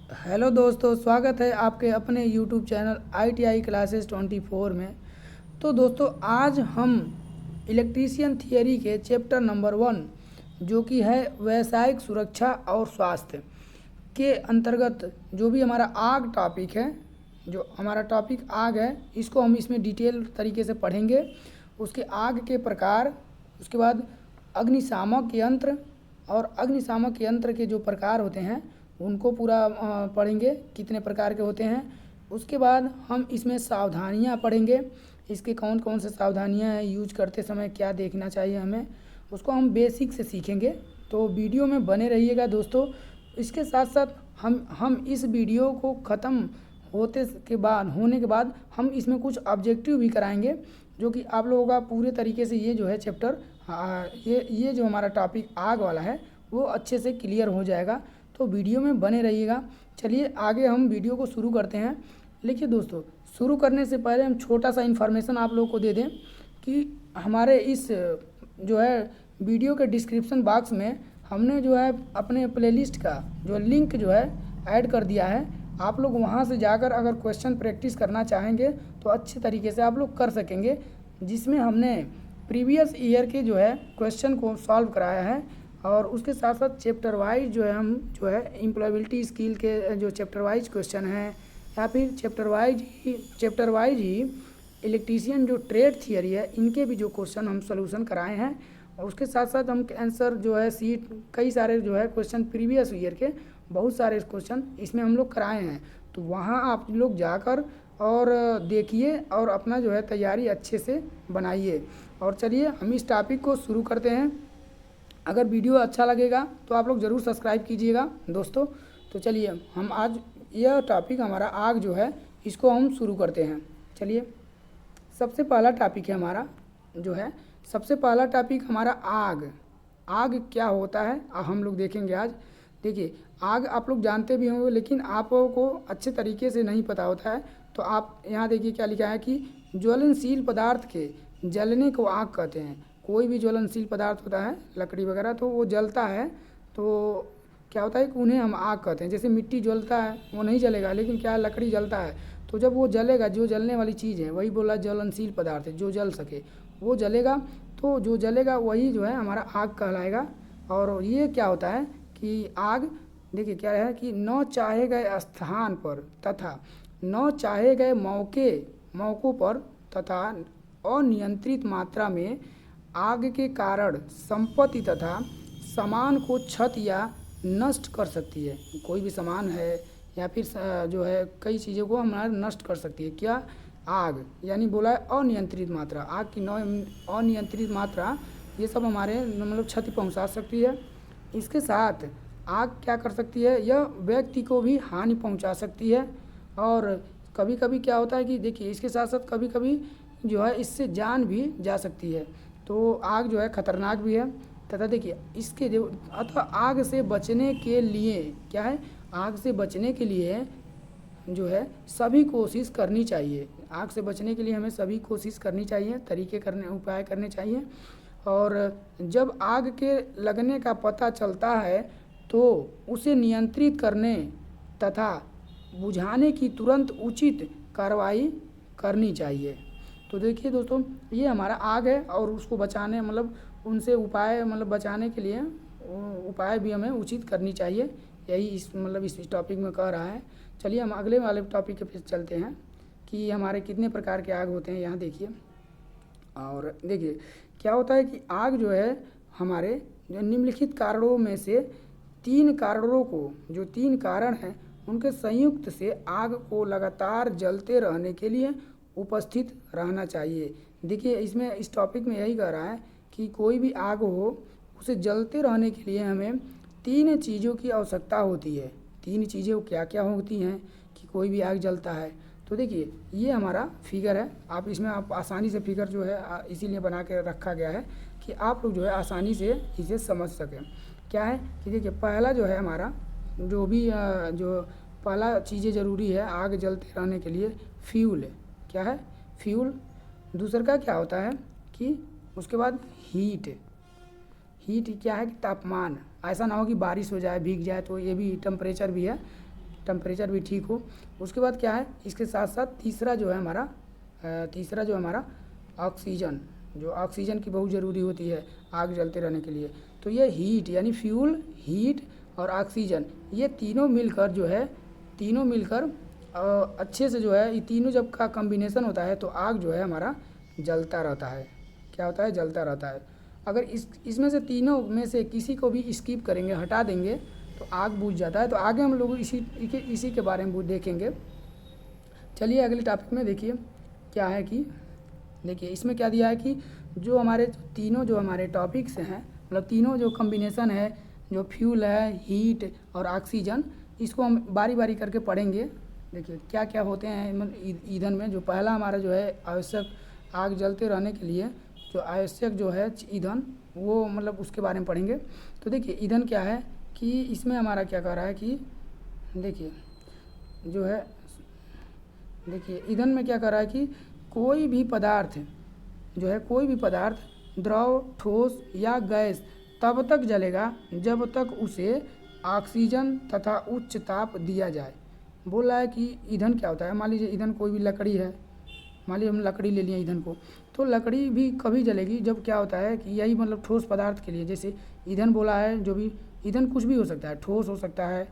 Hello दोस्तों, स्वागत है आपके अपने यूट्यूब चैनल ITI क्लासेस 24 में। तो दोस्तों, आज हम इलेक्ट्रीशियन थियरी के चैप्टर नंबर 1 जो कि है व्यावसायिक सुरक्षा और स्वास्थ्य के अंतर्गत जो भी हमारा आग टॉपिक है, जो हमारा टॉपिक आग है, इसको हम इसमें डिटेल तरीके से पढ़ेंगे। उसके आग के प्रकार, उसके बाद अग्निशामक यंत्र और अग्निशामक यंत्र के जो प्रकार होते हैं उनको पूरा पढ़ेंगे, कितने प्रकार के होते हैं। उसके बाद हम इसमें सावधानियां पढ़ेंगे, इसके कौन कौन से सावधानियां हैं, यूज करते समय क्या देखना चाहिए हमें, उसको हम बेसिक से सीखेंगे। तो वीडियो में बने रहिएगा दोस्तों। इसके साथ साथ हम इस वीडियो को ख़त्म होने के बाद हम इसमें कुछ ऑब्जेक्टिव भी कराएंगे, जो कि आप लोगों का पूरे तरीके से ये जो है चैप्टर, ये जो हमारा टॉपिक आग वाला है वो अच्छे से क्लियर हो जाएगा। तो वीडियो में बने रहिएगा। चलिए आगे हम वीडियो को शुरू करते हैं। देखिए दोस्तों, शुरू करने से पहले हम छोटा सा इन्फॉर्मेशन आप लोगों को दे दें कि हमारे इस जो है वीडियो के डिस्क्रिप्शन बॉक्स में हमने जो है अपने प्लेलिस्ट का जो लिंक जो है ऐड कर दिया है। आप लोग वहां से जाकर अगर क्वेश्चन प्रैक्टिस करना चाहेंगे तो अच्छे तरीके से आप लोग कर सकेंगे, जिसमें हमने प्रीवियस ईयर के जो है क्वेश्चन को सॉल्व कराया है। और उसके साथ साथ चैप्टर वाइज जो है हम जो है एम्प्लॉयबिलिटी स्किल के जो चैप्टर वाइज क्वेश्चन हैं, या फिर चैप्टर वाइज ही इलेक्ट्रीशियन जो ट्रेड थियरी है, इनके भी जो क्वेश्चन हम सोल्यूशन कराए हैं। और उसके साथ साथ हम आंसर जो है सीट कई सारे जो है क्वेश्चन प्रीवियस ईयर के बहुत सारे क्वेश्चन इसमें हम लोग कराए हैं। तो वहाँ आप लोग जाकर और देखिए और अपना जो है तैयारी अच्छे से बनाइए। और चलिए हम इस टॉपिक को शुरू करते हैं। अगर वीडियो अच्छा लगेगा तो आप लोग ज़रूर सब्सक्राइब कीजिएगा दोस्तों। तो चलिए हम आज यह टॉपिक हमारा आग जो है इसको हम शुरू करते हैं। चलिए, सबसे पहला टॉपिक है हमारा जो है, सबसे पहला टॉपिक हमारा आग। आग क्या होता है हम लोग देखेंगे आज। देखिए, आग आप लोग जानते भी होंगे, लेकिन आपको अच्छे तरीके से नहीं पता होता है। तो आप यहाँ देखिए क्या लिखा है कि ज्वलनशील पदार्थ के जलने को आग कहते हैं। कोई भी ज्वलनशील पदार्थ होता है, लकड़ी वगैरह, तो वो जलता है तो क्या होता है कि उन्हें हम आग कहते हैं। जैसे मिट्टी जलता है वो नहीं जलेगा, लेकिन क्या है, लकड़ी जलता है। तो जब वो जलेगा, जो जलने वाली चीज़ है वही बोला ज्वलनशील पदार्थ है, जो जल सके वो जलेगा। तो जो जलेगा वही जो है हमारा आग कहलाएगा। और ये क्या होता है कि आग, देखिए क्या है कि न चाहे गए स्थान पर तथा न चाहे गए मौकों पर तथा अनियंत्रित मात्रा में आग के कारण संपत्ति तथा सामान को क्षत या नष्ट कर सकती है। कोई भी सामान है या फिर जो है कई चीज़ों को हमारा नष्ट कर सकती है। क्या? आग। यानी बोला है अनियंत्रित मात्रा, आग की अनियंत्रित मात्रा ये सब हमारे मतलब क्षति पहुंचा सकती है। इसके साथ आग क्या कर सकती है, यह व्यक्ति को भी हानि पहुंचा सकती है। और कभी कभी क्या होता है कि देखिए, इसके साथ साथ कभी कभी जो है इससे जान भी जा सकती है। तो आग जो है खतरनाक भी है। तथा देखिए इसके जो अथवा आग से बचने के लिए क्या है, आग से बचने के लिए जो है सभी कोशिश करनी चाहिए। आग से बचने के लिए हमें सभी कोशिश करनी चाहिए, उपाय करने चाहिए। और जब आग के लगने का पता चलता है तो उसे नियंत्रित करने तथा बुझाने की तुरंत उचित कार्रवाई करनी चाहिए। तो देखिए दोस्तों, ये हमारा आग है और उसको बचाने उनसे उपाय बचाने के लिए उपाय भी हमें उचित करनी चाहिए। यही इस टॉपिक में कह रहा है। चलिए हम अगले वाले टॉपिक पे चलते हैं कि हमारे कितने प्रकार के आग होते हैं। यहाँ देखिए, और देखिए क्या होता है कि आग जो है हमारे जो निम्नलिखित कारणों में से तीन कारण हैं उनके संयुक्त से आग को लगातार जलते रहने के लिए उपस्थित रहना चाहिए। देखिए इसमें इस टॉपिक में यही कह रहा है कि कोई भी आग हो उसे जलते रहने के लिए हमें तीन चीज़ों की आवश्यकता होती है। तीन चीज़ें क्या क्या होती हैं कि कोई भी आग जलता है। तो देखिए ये हमारा फिगर है, आप आसानी से फिगर जो है इसीलिए बना के रखा गया है कि आप लोग जो है आसानी से इसे समझ सकें। क्या है कि देखिए पहला जो है हमारा जो पहला चीज़ें ज़रूरी है आग जलते रहने के लिए, फ्यूल है। क्या है? फ्यूल। दूसरा का क्या होता है कि उसके बाद हीट क्या है कि तापमान। ऐसा ना हो कि बारिश हो जाए, भीग जाए, तो ये भी टेम्परेचर भी है। टेम्परेचर भी ठीक हो। उसके बाद क्या है, इसके साथ साथ तीसरा जो है हमारा ऑक्सीजन, जो ऑक्सीजन की बहुत ज़रूरी होती है आग जलते रहने के लिए। तो ये हीट यानी फ्यूल, हीट और ऑक्सीजन, ये तीनों मिलकर अच्छे से जो है, ये तीनों जब का कॉम्बिनेशन होता है तो आग जो है हमारा जलता रहता है। क्या होता है? जलता रहता है। अगर इसमें से तीनों में से किसी को भी स्किप करेंगे, हटा देंगे, तो आग बुझ जाता है। तो आगे हम लोग इसी के बारे में देखेंगे। चलिए अगले टॉपिक में देखिए क्या है कि देखिए इसमें क्या दिया है कि जो हमारे टॉपिक्स हैं, मतलब तीनों जो कॉम्बिनेशन है, जो फ्यूल है, हीट और ऑक्सीजन, इसको हम बारी बारी करके पढ़ेंगे। देखिए क्या क्या होते हैं ईंधन में। जो पहला हमारा जो है आवश्यक, आग जलते रहने के लिए जो आवश्यक जो है ईंधन, वो मतलब उसके बारे में पढ़ेंगे। तो देखिए ईंधन क्या है कि इसमें हमारा क्या कर रहा है कि देखिए ईंधन में क्या कर रहा है कि कोई भी पदार्थ द्रव, ठोस या गैस तब तक जलेगा जब तक उसे ऑक्सीजन तथा उच्च ताप दिया जाए। बोल रहा है कि ईंधन क्या होता है। मान लीजिए ईंधन कोई भी लकड़ी है, मान लीजिए हम लकड़ी ले लिए ईंधन को, तो लकड़ी भी कभी जलेगी जब क्या होता है कि यही मतलब ठोस पदार्थ के लिए, जैसे ईंधन बोला है, जो भी ईंधन कुछ भी हो सकता है, ठोस हो सकता है,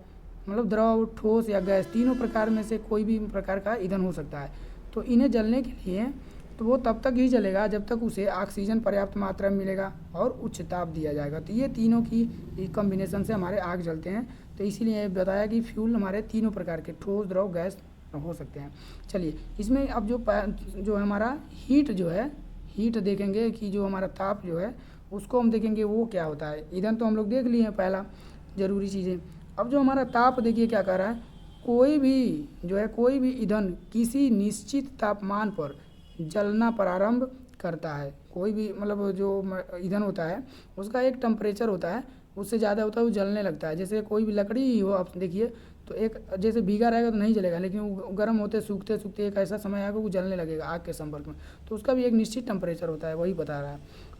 मतलब द्रव, ठोस या गैस, तीनों प्रकार में से कोई भी प्रकार का ईंधन हो सकता है। तो इन्हें जलने के लिए तो वो तब तक ही जलेगा जब तक उसे ऑक्सीजन पर्याप्त मात्रा में मिलेगा और उच्च ताप दिया जाएगा। तो ये तीनों की कॉम्बिनेशन से हमारे आग जलते हैं। तो इसीलिए बताया कि फ्यूल हमारे तीनों प्रकार के, ठोस, द्रव, गैस हो सकते हैं। चलिए इसमें अब जो हमारा हीट देखेंगे कि जो हमारा ताप जो है उसको हम देखेंगे वो क्या होता है। ईंधन तो हम लोग देख लिए हैं, पहला ज़रूरी चीज़ें। अब जो हमारा ताप देखिए क्या कर रहा है, कोई भी ईंधन किसी निश्चित तापमान पर जलना प्रारंभ करता है। कोई भी मतलब जो ईंधन होता है उसका एक टेम्परेचर होता है, उससे ज़्यादा होता है वो जलने लगता है। जैसे कोई भी लकड़ी ही हो, आप देखिए, तो एक जैसे भीगा रहेगा तो नहीं जलेगा, लेकिन वो गर्म होते सूखते एक ऐसा समय आएगा वो जलने लगेगा आग के संपर्क में। तो उसका भी एक निश्चित टेम्परेचर होता है, वही बता रहा है।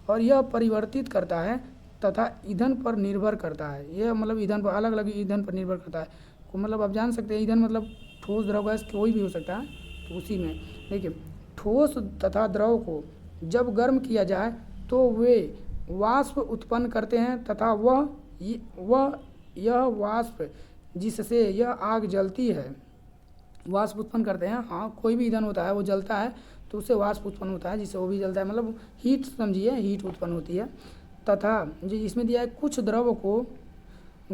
और यह परिवर्तित करता है तथा ईंधन पर निर्भर करता है। यह मतलब ईंधन पर, अलग अलग ईंधन पर निर्भर करता है। मतलब आप जान सकते हैं ईंधन मतलब ठोस, द्रव, गैस कोई भी हो सकता है। तो उसी में देखिए ठोस तथा द्रव को जब गर्म किया जाए तो वे वाष्प उत्पन्न करते हैं तथा यह वाष्प जिससे यह आग जलती है, वाष्प उत्पन्न करते हैं। हाँ, कोई भी ईंधन होता है वो जलता है तो उससे वाष्प उत्पन्न होता है, जिससे वो भी जलता है, मतलब हीट, समझिए हीट उत्पन्न होती है। तथा जो इसमें दिया है, कुछ द्रव को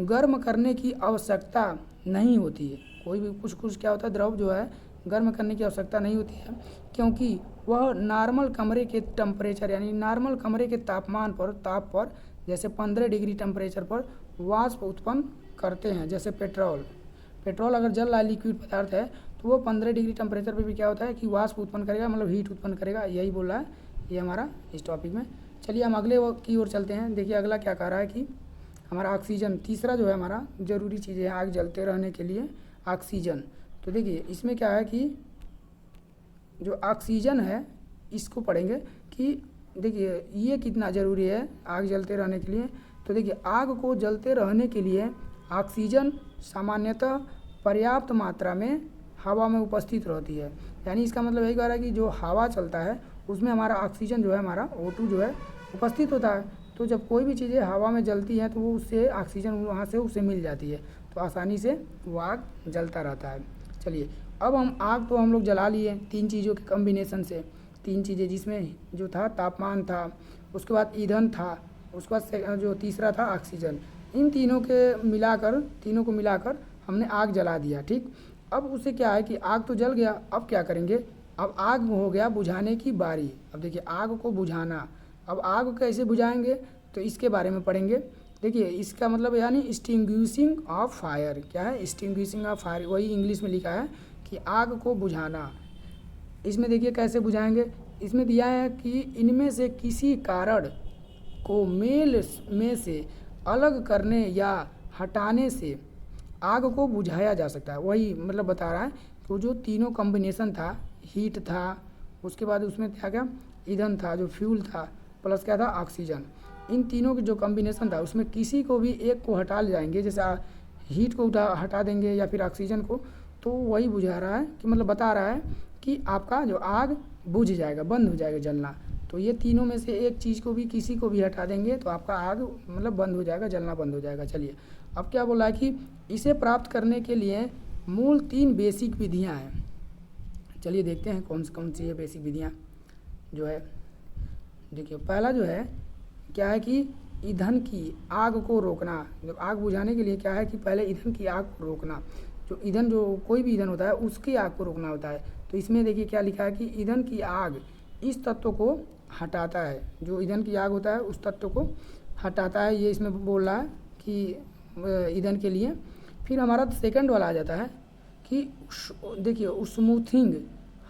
गर्म करने की आवश्यकता नहीं होती है। कोई भी कुछ क्या होता है, द्रव जो है गर्म करने की आवश्यकता नहीं होती है, क्योंकि वह नॉर्मल कमरे के टेम्परेचर यानी नॉर्मल कमरे के ताप पर जैसे 15 डिग्री टेम्परेचर पर वाष्प उत्पन्न करते हैं। जैसे पेट्रोल अगर जल रहा है, लिक्विड पदार्थ है, तो वो 15 डिग्री टेम्परेचर पर भी क्या होता है कि वाष्प उत्पन्न करेगा, मतलब हीट उत्पन्न करेगा। यही बोल रहा है ये हमारा इस टॉपिक में। चलिए हम अगले की ओर चलते हैं। देखिए अगला क्या कह रहा है कि हमारा ऑक्सीजन, तीसरा जो है हमारा ज़रूरी चीज़ है आग जलते रहने के लिए, ऑक्सीजन। तो देखिए इसमें क्या है कि जो ऑक्सीजन है इसको पढ़ेंगे कि देखिए ये कितना ज़रूरी है आग जलते रहने के लिए। तो देखिए आग को जलते रहने के लिए ऑक्सीजन सामान्यतः पर्याप्त मात्रा में हवा में उपस्थित रहती है। यानी इसका मतलब यही कह रहा है कि जो हवा चलता है उसमें हमारा ऑक्सीजन जो है, हमारा O2 जो है उपस्थित होता है। तो जब कोई भी चीज़ें हवा में जलती हैं तो वो उससे ऑक्सीजन वहाँ से उसे मिल जाती है, तो आसानी से वो आग जलता रहता है। चलिए अब आग तो हम लोग जला लिए तीन चीज़ों के कॉम्बिनेशन से, तीन चीज़ें जिसमें जो था तापमान था, उसके बाद ईंधन था, उसके बाद जो तीसरा था ऑक्सीजन। इन तीनों को मिलाकर हमने आग जला दिया। ठीक, अब उसे क्या है कि आग तो जल गया, अब क्या करेंगे, अब आग हो गया बुझाने की बारी। अब देखिए आग को बुझाना, अब आग को कैसे बुझाएंगे तो इसके बारे में पढ़ेंगे। देखिए इसका मतलब यानी एक्सटिंग्विशिंग ऑफ फायर। क्या है? एक्सटिंग्विशिंग ऑफ फायर, वही इंग्लिश में लिखा है कि आग को बुझाना। इसमें देखिए कैसे बुझाएंगे, इसमें दिया है कि इनमें से किसी कारण को मेल में से अलग करने या हटाने से आग को बुझाया जा सकता है। वही मतलब बता रहा है तो जो तीनों कॉम्बिनेशन था, हीट था, उसके बाद उसमें क्या ईंधन था, जो फ्यूल था, प्लस क्या था ऑक्सीजन, इन तीनों के जो कॉम्बिनेशन था उसमें किसी को भी एक को हटा ले जाएंगे। जैसे हीट को हटा देंगे या फिर ऑक्सीजन को, तो वही बुझा रहा है कि मतलब बता रहा है कि आपका जो आग बुझ जाएगा, बंद हो जाएगा जलना। तो ये तीनों में से एक चीज़ को भी, किसी को भी हटा देंगे तो आपका आग मतलब बंद हो जाएगा, जलना बंद हो जाएगा। चलिए अब क्या बोला है कि इसे प्राप्त करने के लिए मूल 3 बेसिक विधियाँ हैं। चलिए देखते हैं कौन सी है बेसिक विधियाँ जो है। देखिए पहला जो है क्या है कि ईंधन की आग को रोकना। जब आग बुझाने के लिए क्या है कि पहले ईंधन की आग को रोकना। जो ईंधन, जो कोई भी ईंधन होता है उसकी आग को रोकना होता है। तो इसमें देखिए क्या लिखा है कि ईंधन की आग इस तत्व को हटाता है। जो ईंधन की आग होता है उस तत्व को हटाता है, ये इसमें बोल रहा है कि ईंधन के लिए। फिर हमारा सेकंड वाला आ जाता है कि देखिए स्मूथिंग,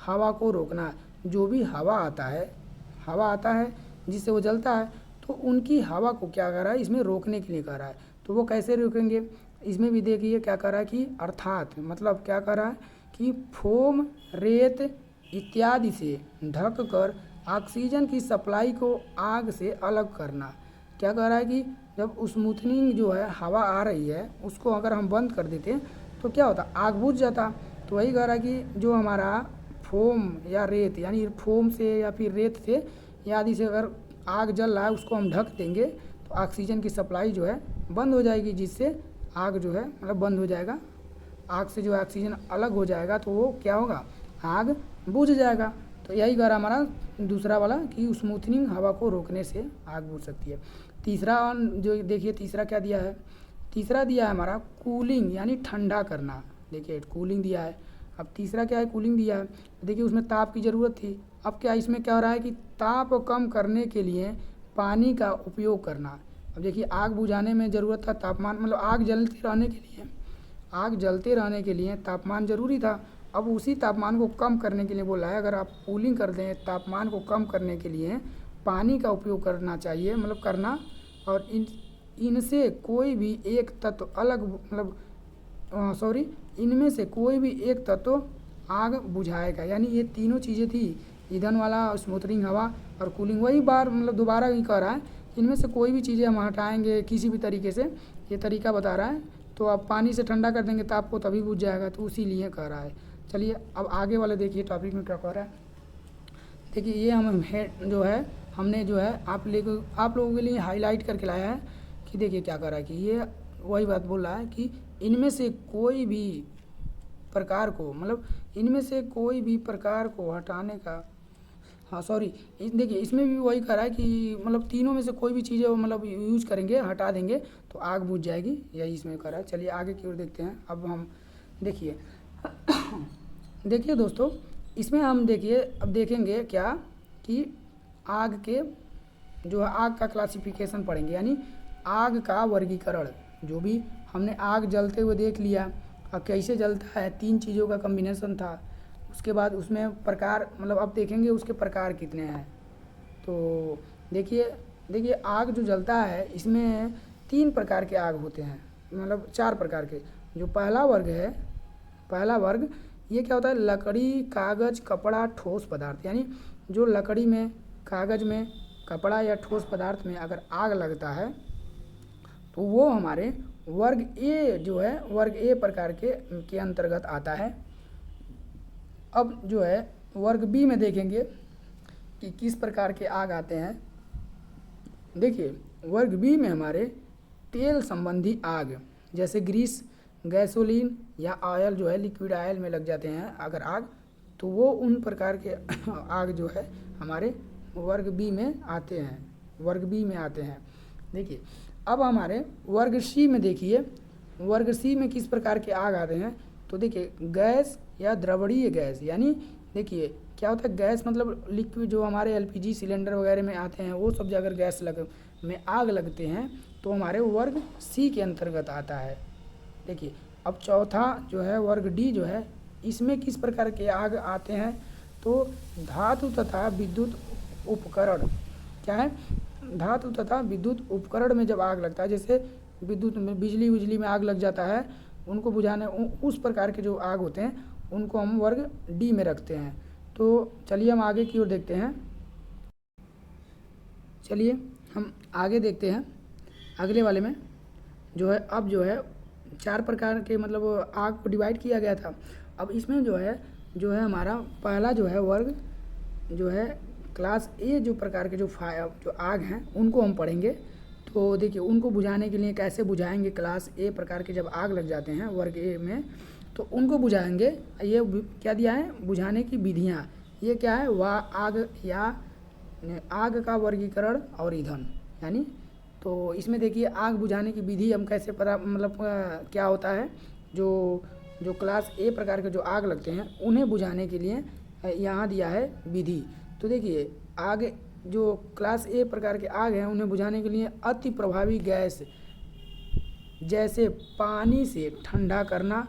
हवा को रोकना। जो भी हवा आता है जिससे वो जलता है, तो उनकी हवा को क्या कर रहा है, इसमें रोकने के लिए कर रहा है। तो वो कैसे रोकेंगे, इसमें भी देखिए क्या कर रहा है कि अर्थात मतलब क्या कर रहा है कि फोम, रेत इत्यादि से ढक कर ऑक्सीजन की सप्लाई को आग से अलग करना। क्या कर रहा है कि जब स्मूथनिंग जो है हवा आ रही है उसको अगर हम बंद कर देते तो क्या होता, आग बुझ जाता। तो वही कह रहा है कि जो हमारा फोम या रेत, यानी फोम से या फिर रेत से या आदि से अगर आग जल रहा है उसको हम ढक देंगे तो ऑक्सीजन की सप्लाई जो है बंद हो जाएगी, जिससे आग जो है मतलब बंद हो जाएगा। आग से जो ऑक्सीजन अलग हो जाएगा तो वो क्या होगा, आग बुझ जाएगा। तो यही कह रहा हमारा दूसरा वाला कि स्मूथनिंग हवा को रोकने से आग बुझ सकती है। तीसरा जो देखिए तीसरा क्या दिया है, तीसरा दिया है हमारा कूलिंग, यानी ठंडा करना। देखिए कूलिंग दिया है। अब तीसरा क्या है, कूलिंग दिया है। देखिए उसमें ताप की ज़रूरत थी। अब क्या इसमें क्या हो रहा है कि ताप कम करने के लिए पानी का उपयोग करना। अब देखिए आग बुझाने में ज़रूरत था तापमान, मतलब आग जलते रहने के लिए तापमान ज़रूरी था। अब उसी तापमान को कम करने के लिए बोला है, अगर आप कूलिंग कर दें तापमान को कम करने के लिए पानी का उपयोग करना चाहिए, मतलब करना। और इनसे कोई भी एक तत्व अलग मतलब इनमें से कोई भी एक तत्व आग बुझाएगा। यानी ये तीनों चीज़ें थी, ईंधन वाला, स्मूथनिंग हवा और कूलिंग। वही बार मतलब दोबारा ही कह रहा है, इनमें से कोई भी चीज़ें हम हटाएंगे किसी भी तरीके से, ये तरीका बता रहा है। तो आप पानी से ठंडा कर देंगे तो आपको तभी बुझ जाएगा, तो उसी लिए कह रहा है। चलिए अब आगे वाले देखिए टॉपिक में क्या कह रहा है। देखिए ये हम जो है हमने जो है आप लोगों के लिए हाईलाइट करके लाया है कि देखिए क्या कर रहा है कि ये वही बात बोल रहा है कि इनमें से कोई भी प्रकार को, मतलब इनमें से कोई भी प्रकार को हटाने का, हाँ सॉरी, देखिए इसमें भी वही कह रहा है कि मतलब तीनों में से कोई भी चीज़ें मतलब यूज करेंगे, हटा देंगे तो आग बुझ जाएगी, यही इसमें कह रहा है। चलिए आगे की ओर देखते हैं। अब हम देखिए देखिए दोस्तों, इसमें हम देखिए अब देखेंगे क्या कि आग के जो है आग का क्लासिफिकेशन पढ़ेंगे, यानी आग का वर्गीकरण। जो भी हमने आग जलते हुए देख लिया, अब कैसे जलता है, 3 चीज़ों का कम्बिनेशन था। उसके बाद उसमें प्रकार, मतलब अब देखेंगे उसके प्रकार कितने हैं। तो देखिए आग जो जलता है इसमें 3 प्रकार के आग होते हैं, मतलब 4 प्रकार के। जो पहला वर्ग ये क्या होता है, लकड़ी, कागज़, कपड़ा, ठोस पदार्थ। यानी जो लकड़ी में, कागज़ में, कपड़ा या ठोस पदार्थ में अगर आग लगता है तो वो हमारे वर्ग ए जो है, वर्ग ए प्रकार के अंतर्गत आता है। अब जो है वर्ग बी में देखेंगे कि किस प्रकार के आग आते हैं। देखिए वर्ग बी में हमारे तेल संबंधी आग, जैसे ग्रीस, गैसोलीन या ऑयल जो है, लिक्विड ऑयल में लग जाते हैं अगर आग, तो वो उन प्रकार के आग जो है हमारे वर्ग बी में आते हैं। देखिए अब हमारे वर्ग सी में देखिए, वर्ग सी में किस प्रकार के आग आते हैं। तो देखिए गैस या द्रवणीय गैस, यानी देखिए क्या होता है, गैस मतलब लिक्विड जो हमारे एलपीजी सिलेंडर वगैरह में आते हैं, वो सब जो अगर गैस में आग लगते हैं तो हमारे वर्ग सी के अंतर्गत आता है। देखिए अब चौथा जो है वर्ग डी जो है, इसमें किस प्रकार के आग आते हैं। तो धातु तथा विद्युत उपकरण, क्या है, धातु तथा विद्युत उपकरण में जब आग लगता है, जैसे विद्युत में बिजली में आग लग जाता है, उनको बुझाने उस प्रकार के जो आग होते हैं उनको हम वर्ग डी में रखते हैं। तो चलिए हम आगे की ओर देखते हैं। चलिए हम आगे देखते हैं अगले वाले में जो है। अब जो है 4 प्रकार के मतलब आग को डिवाइड किया गया था। अब इसमें जो है हमारा पहला जो है वर्ग जो है क्लास ए जो प्रकार के जो आग हैं उनको हम पढ़ेंगे। तो देखिए उनको बुझाने के लिए कैसे बुझाएंगे, क्लास ए प्रकार के जब आग लग जाते हैं वर्ग ए में तो उनको बुझाएंगे। ये क्या दिया है, बुझाने की विधियाँ। ये क्या है, आग या आग का वर्गीकरण और ईंधन, यानी तो इसमें देखिए आग बुझाने की विधि हम कैसे पता मतलब क्या होता है, जो क्लास ए प्रकार के जो आग लगते हैं उन्हें बुझाने के लिए यहाँ दिया है विधि। तो देखिए आग जो क्लास ए प्रकार के आग हैं उन्हें बुझाने के लिए अति प्रभावी गैस जैसे पानी से ठंडा करना,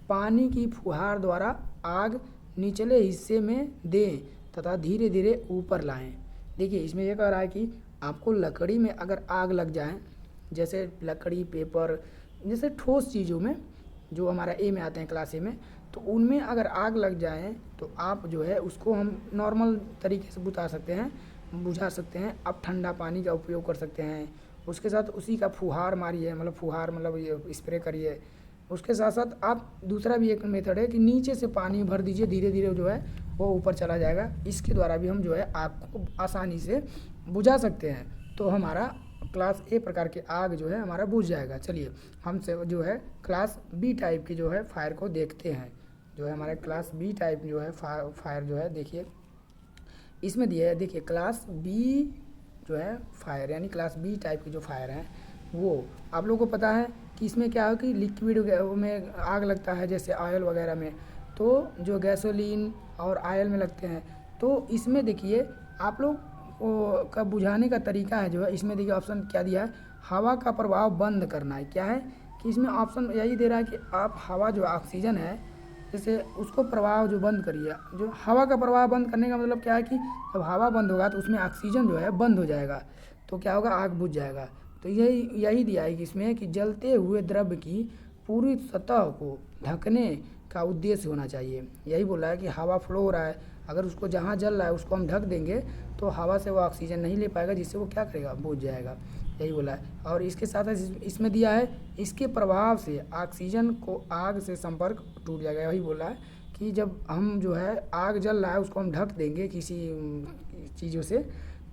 पानी की फुहार द्वारा आग निचले हिस्से में दें तथा धीरे धीरे ऊपर लाएं। देखिए इसमें यह कह रहा है कि आपको लकड़ी में अगर आग लग जाए, जैसे लकड़ी, पेपर, जैसे ठोस चीज़ों में जो हमारा ए में आते हैं क्लास ए में, तो उनमें अगर आग लग जाए तो आप जो है उसको हम नॉर्मल तरीके से बुझा सकते हैं। आप ठंडा पानी का उपयोग कर सकते हैं, उसके साथ उसी का फुहार मारिए, मतलब ये स्प्रे करिए। उसके साथ साथ आप दूसरा भी एक मेथड है कि नीचे से पानी भर दीजिए, धीरे धीरे जो है वो ऊपर चला जाएगा। इसके द्वारा भी हम जो है आग को आसानी से बुझा सकते हैं। तो हमारा क्लास ए प्रकार के आग जो है हमारा बुझ जाएगा। चलिए हमसे जो है क्लास बी टाइप की जो है फायर को देखते हैं। जो है हमारे क्लास बी टाइप जो है फायर जो है, देखिए इसमें दिया है, देखिए क्लास बी जो है फायर, यानी क्लास बी टाइप की जो फायर है वो आप लोगों को पता है कि इसमें क्या है कि लिक्विड में आग लगता है, जैसे ऑयल वगैरह में, तो जो गैसोलीन और ऑयल में लगते हैं। तो इसमें देखिए आप लोग का बुझाने का तरीका है जो है, इसमें देखिए ऑप्शन क्या दिया है, हवा का प्रभाव बंद करना है। क्या है कि इसमें ऑप्शन यही दे रहा है कि आप हवा जो ऑक्सीजन है जैसे उसको प्रवाह जो बंद करिए। जो हवा का प्रवाह बंद करने का मतलब क्या है कि जब हवा बंद होगा तो उसमें ऑक्सीजन जो है बंद हो जाएगा, तो क्या होगा, आग बुझ जाएगा। तो यही दिया है कि इसमें कि जलते हुए द्रव्य की पूरी सतह को ढकने का उद्देश्य होना चाहिए। यही बोला है कि हवा फ्लो हो रहा है, अगर उसको जहाँ जल रहा है उसको हम ढक देंगे तो हवा से वो ऑक्सीजन नहीं ले पाएगा, जिससे वो क्या करेगा, बुझ जाएगा। यही बोला है। और इसके साथ इसमें दिया है इसके प्रभाव से ऑक्सीजन को आग से संपर्क टूट जाएगा। यही बोला है कि जब हम जो है आग जल रहा है उसको हम ढक देंगे किसी चीज़ों से,